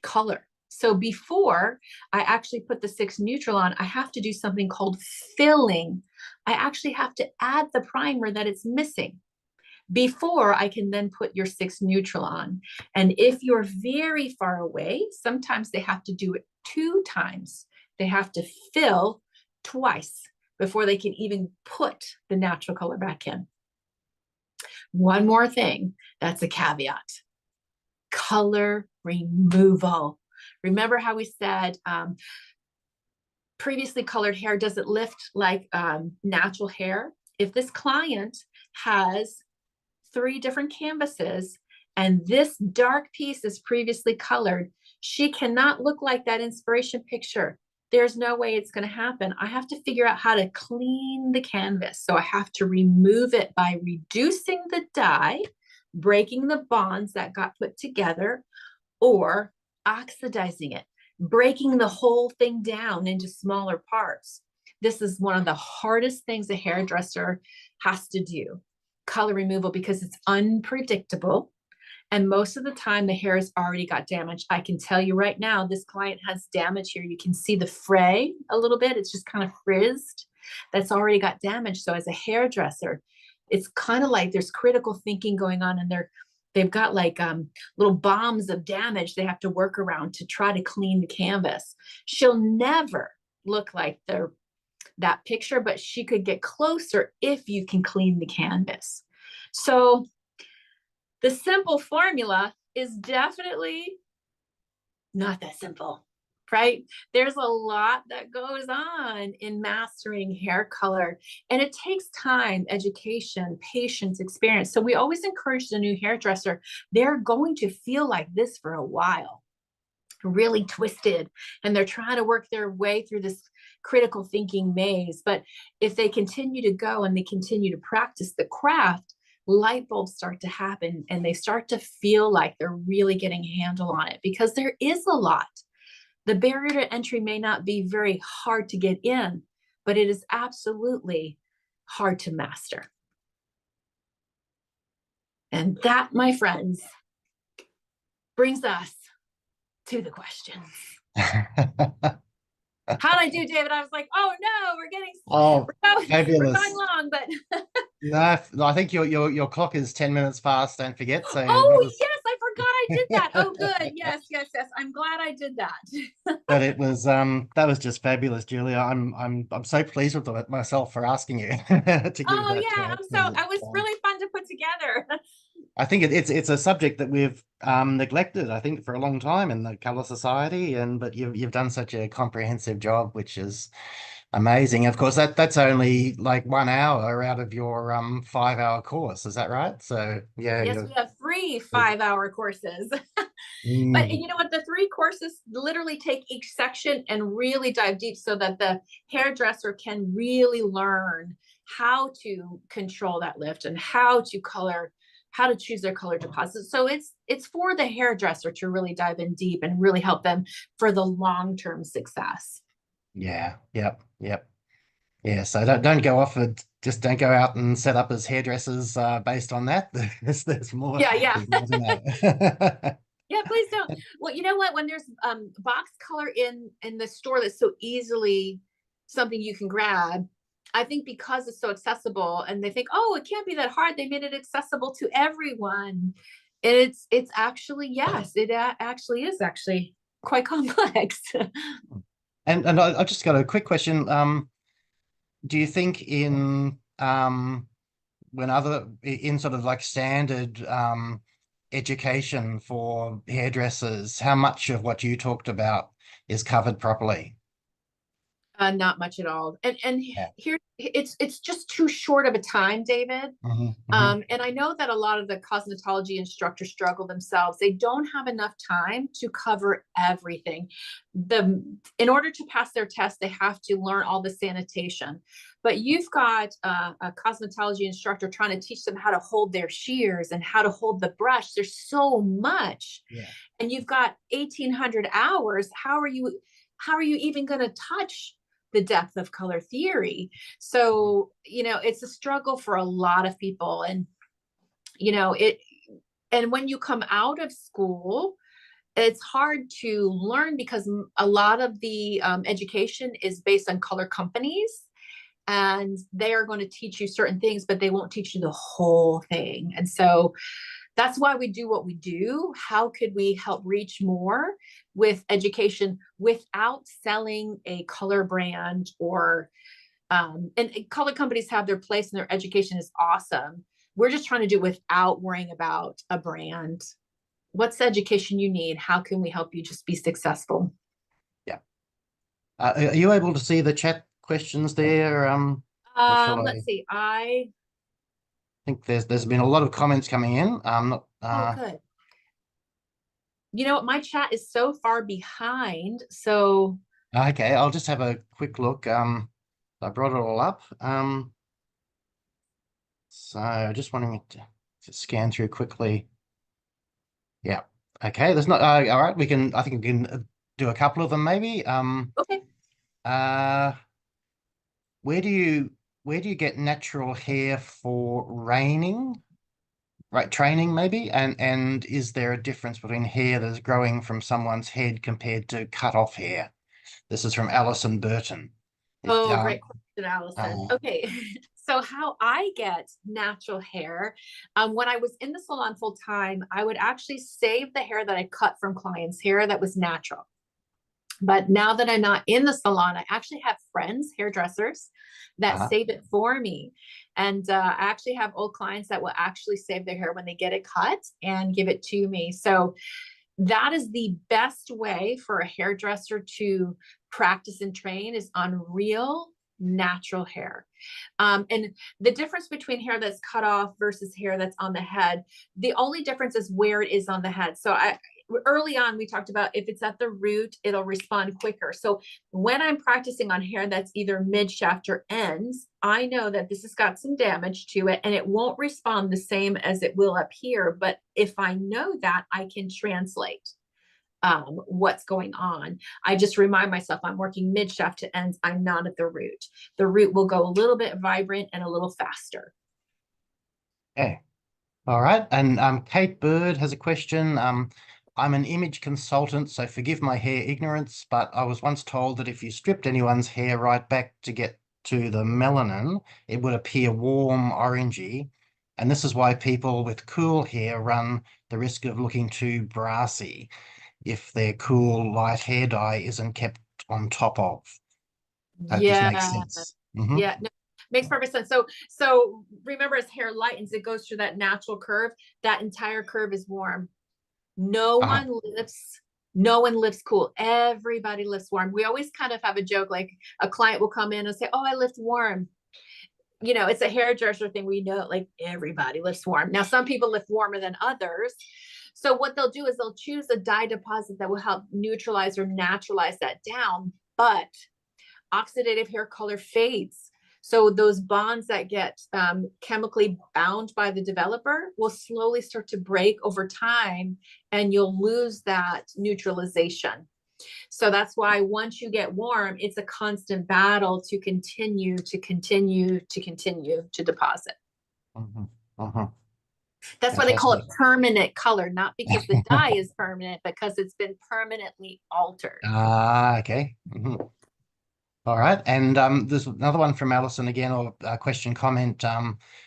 S2: color. So before I actually put the 6 neutral on, I have to do something called filling. I actually have to add the primer that it's missing before I can then put your 6 neutral on. And if you're very far away, sometimes they have to do it 2 times. They have to fill twice before they can even put the natural color back in. One more thing, that's a caveat. Color removal. Remember how we said previously colored hair doesn't lift like natural hair? If this client has 3 different canvases and this dark piece is previously colored, she cannot look like that inspiration picture. There's no way it's going to happen. I have to figure out how to clean the canvas. So I have to remove it by reducing the dye, breaking the bonds that got put together, or oxidizing it, breaking the whole thing down into smaller parts. This is one of the hardest things a hairdresser has to do, color removal, because it's unpredictable. And most of the time the hair has already got damage. I can tell you right now, this client has damage here. You can see the fray a little bit. It's just kind of frizzed. That's already got damage. So as a hairdresser, it's kind of like there's critical thinking going on, and they've got like little bombs of damage they have to work around to try to clean the canvas. She'll never look like that picture, but she could get closer if you can clean the canvas. So the simple formula is definitely not that simple, right? There's a lot that goes on in mastering hair color, and it takes time, education, patience, experience. So we always encourage the new hairdresser, they're going to feel like this for a while, really twisted, and they're trying to work their way through this critical thinking maze. But if they continue to go and they continue to practice the craft, light bulbs start to happen and they start to feel like they're really getting a handle on it, because there is a lot. The barrier to entry may not be very hard to get in, but it is absolutely hard to master. And that, my friends, brings us to the questions. How'd I do, David? I was like, oh no, we're going long, but
S1: No, I think your clock is 10 minutes past, don't forget. So
S2: yes, I forgot I did that. Oh good. Yes. I'm glad I did that.
S1: But it was that was just fabulous, Julia. I'm so pleased with myself for asking you to give that.
S2: Yeah, it was really fun to put together.
S1: I think it's a subject that we've neglected, I think, for a long time in the Colour Society, but you've done such a comprehensive job, which is amazing. Of course, that's only like 1 hour out of your 5-hour course, is that right? So yeah.
S2: Yes, we have 3 5-hour courses. But
S1: Mm,
S2: you know what? The 3 courses literally take each section and really dive deep so that the hairdresser can really learn how to control that lift and how to color, how to choose their color deposits. So it's for the hairdresser to really dive in deep and really help them for the long-term success.
S1: yeah, yep, yep. Yeah, so don't go off and just don't go out and set up as hairdressers based on that. There's more
S2: Yeah, yeah.
S1: there's more to know.
S2: Yeah, please don't. Well, you know what? When there's box color in the store that's so easily something you can grab, I think because it's so accessible and they think, oh, it can't be that hard. They made it accessible to everyone. And it's actually, yes, it actually is actually quite complex.
S1: And I just got a quick question. Do you think in when other in sort of like standard education for hairdressers, how much of what you talked about is covered properly?
S2: Not much at all. And
S1: Yeah.
S2: here it's just too short of a time, David.
S1: Hmm.
S2: And I know that a lot of the cosmetology instructors struggle themselves. They don't have enough time to cover everything. In order to pass their test, they have to learn all the sanitation. But you've got a cosmetology instructor trying to teach them how to hold their shears and how to hold the brush. There's so much,
S1: Yeah.
S2: and you've got 1,800 hours. How are you even going to touch the depth of color theory? So, it's a struggle for a lot of people. And, and when you come out of school, it's hard to learn because a lot of the education is based on color companies, and they are going to teach you certain things, but they won't teach you the whole thing. And so that's why we do what we do. How could we help reach more with education without selling a color brand or and color companies have their place and their education is awesome. We're just trying to do it without worrying about a brand. What's the education you need? How can we help you just be successful?
S1: Yeah. Are you able to see the chat questions there? Or shall I
S2: Let's see. I
S1: think there's been a lot of comments coming in. Not
S2: Oh, good. You know what? My chat is so far behind. So
S1: okay, I'll just have a quick look. I brought it all up. So just wanting to scan through quickly. Yeah. Okay, there's not all right, I think we can do a couple of them maybe.
S2: okay.
S1: Uh where do you where do you get natural hair for raining? Right, training maybe? And is there a difference between hair that's growing from someone's head compared to cut off hair? This is from Alison Burton. It,
S2: Oh, great question, Allison.
S1: uh,
S2: Okay. So how I get natural hair, when I was in the salon full time, I would actually save the hair that I cut from clients' hair that was natural. But now that I'm not in the salon, I actually have friends, hairdressers, that
S1: uh,
S2: save it for me. And I actually have old clients that will actually save their hair when they get it cut and give it to me. So that is the best way for a hairdresser to practice and train is on real natural hair. And the difference between hair that's cut off versus hair that's on the head, the only difference is where it is on the head. So early on, we talked about if it's at the root, it'll respond quicker. So when I'm practicing on hair that's either mid shaft or ends, I know that this has got some damage to it and it won't respond the same as it will up here. But if I know that, I can translate what's going on. I just remind myself I'm working mid shaft to ends. I'm not at the root. The root will go a little bit vibrant and a little faster.
S1: okay. All right. And Kate Bird has a question. I'm an image consultant, so forgive my hair ignorance, but I was once told that if you stripped anyone's hair right back to get to the melanin, it would appear warm, orangey. And this is why people with cool hair run the risk of looking too brassy if their cool, light hair dye isn't kept on top of. Hope this makes
S2: Yeah.
S1: sense. Hmm.
S2: Yeah. No, makes perfect sense. So remember, as hair lightens, it goes through that natural curve. That entire curve is warm. No
S1: Uh-huh.
S2: one lifts, no one lifts cool. Everybody lifts warm. We always kind of have a joke, like a client will come in and say, oh, I lift warm. you know, it's a hairdresser thing. We know like everybody lifts warm. Now, some people lift warmer than others. So what they'll do is they'll choose a dye deposit that will help neutralize or naturalize that down. But oxidative hair color fades. So those bonds that get chemically bound by the developer will slowly start to break over time, and you'll lose that neutralization. So that's why once you get warm, it's a constant battle to continue to deposit.
S1: Mhm, mhm.
S2: That's why they call it
S1: Fantastic.
S2: permanent color, not because the dye is permanent, because it's been permanently altered.
S1: Ah, okay. Mhm. All right. And there's another one from Alison again, or a question comment.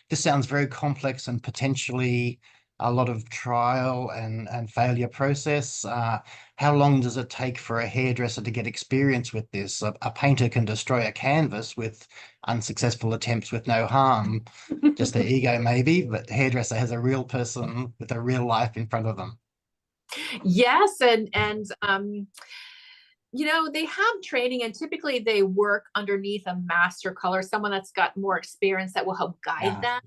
S1: This sounds very complex and potentially a lot of trial and failure process. How long does it take for a hairdresser to get experience with this? A painter can destroy a canvas with unsuccessful attempts with no harm. Just their ego, maybe, but the hairdresser has a real person with a real life in front of them.
S2: Yes, and you know, they have training, and typically they work underneath a master color, someone that's got more experience that will help guide
S1: Yeah.
S2: them.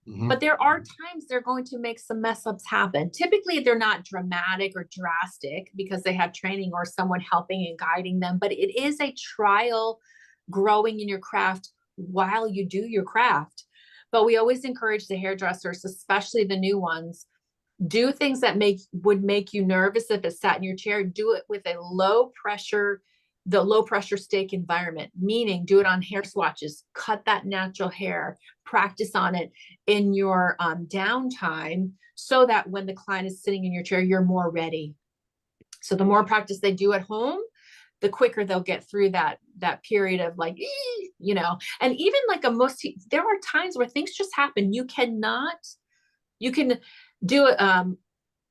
S1: Mhm.
S2: But there are times they're going to make some mess ups happen. Typically, they're not dramatic or drastic because they have training or someone helping and guiding them, but it is a trial growing in your craft while you do your craft. But we always encourage the hairdressers, especially the new ones, do things that would make you nervous if it sat in your chair. Do it with a the low pressure stake environment, meaning do it on hair swatches, cut that natural hair, practice on it in your downtime, so that when the client is sitting in your chair, you're more ready. So the more practice they do at home, the quicker they'll get through that period of like, you know. And even like there are times where things just happen. You can do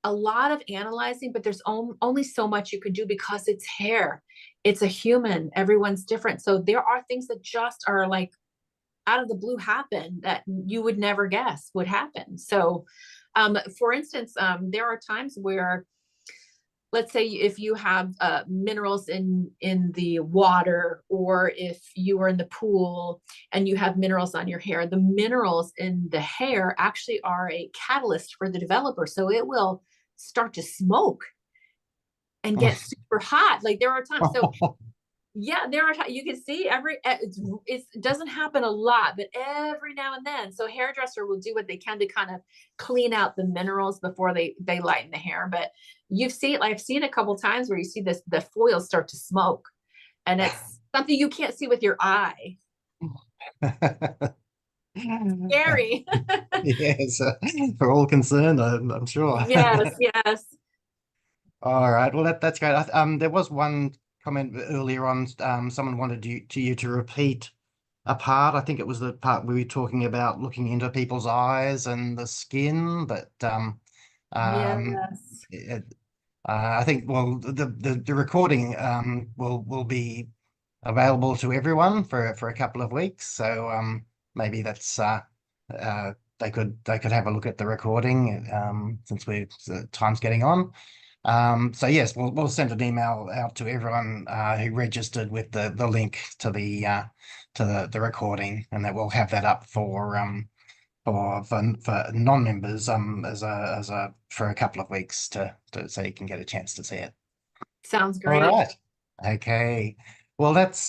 S2: a lot of analyzing, but there's only so much you can do because it's hair. It's a human. Everyone's different. So there are things that just are like out of the blue happen that you would never guess would happen. So, for instance, there are times where, let's say if you have minerals in the water, or if you are in the pool and you have minerals on your hair, the minerals in the hair actually are a catalyst for the developer. So it will start to smoke and get super hot. Like there are times. So yeah, there are you can see it doesn't happen a lot, but every now and then. So hairdresser will do what they can to kind of clean out the minerals before they lighten the hair. But I've seen a couple times where you see the foils start to smoke, and it's something you can't see with your eye. Scary.
S1: Yes, for all concerned, I'm sure.
S2: Yes, yes.
S1: All right. Well, that's great. There was one comment earlier on. Someone wanted you to repeat a part. I think it was the part we were talking about looking into people's eyes and the skin. But
S2: Yes.
S1: I think the recording will be available to everyone for a couple of weeks. So maybe that's they could have a look at the recording since time's getting on. So yes, we'll send an email out to everyone who registered with the link to the recording, and that we'll have that up for non-members as a for a couple of weeks so you can get a chance to see it.
S2: Sounds
S1: All
S2: great.
S1: right. Okay. Well, that's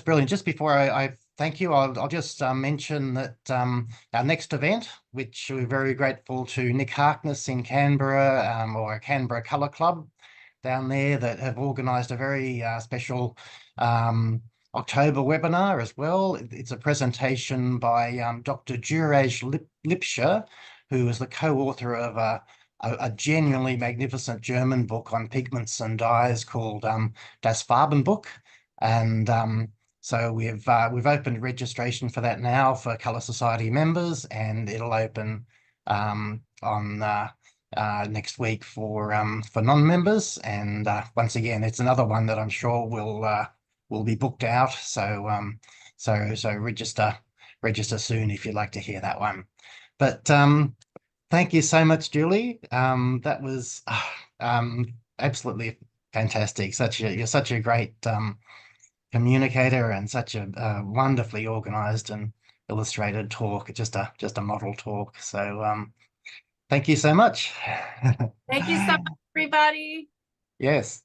S1: brilliant. Just before I thank you, I'll just mention that our next event, which we're very grateful to Nick Harkness in Canberra, or Canberra Colour Club down there, that have organised a very special October webinar as well. It's a presentation by Dr. Juraj Lipscher, who is the co-author of a genuinely magnificent German book on pigments and dyes called Das Farbenbuch. And so we've opened registration for that now for Colour Society members, and it'll open on next week for non-members. And once again, it's another one that I'm sure will be booked out. So so register soon if you'd like to hear that one. But thank you so much, Julie. That was absolutely fantastic. You're such a great communicator, and such a wonderfully organized and illustrated talk, just a model talk. So thank you so much.
S2: Thank you so much, everybody.
S1: Yes.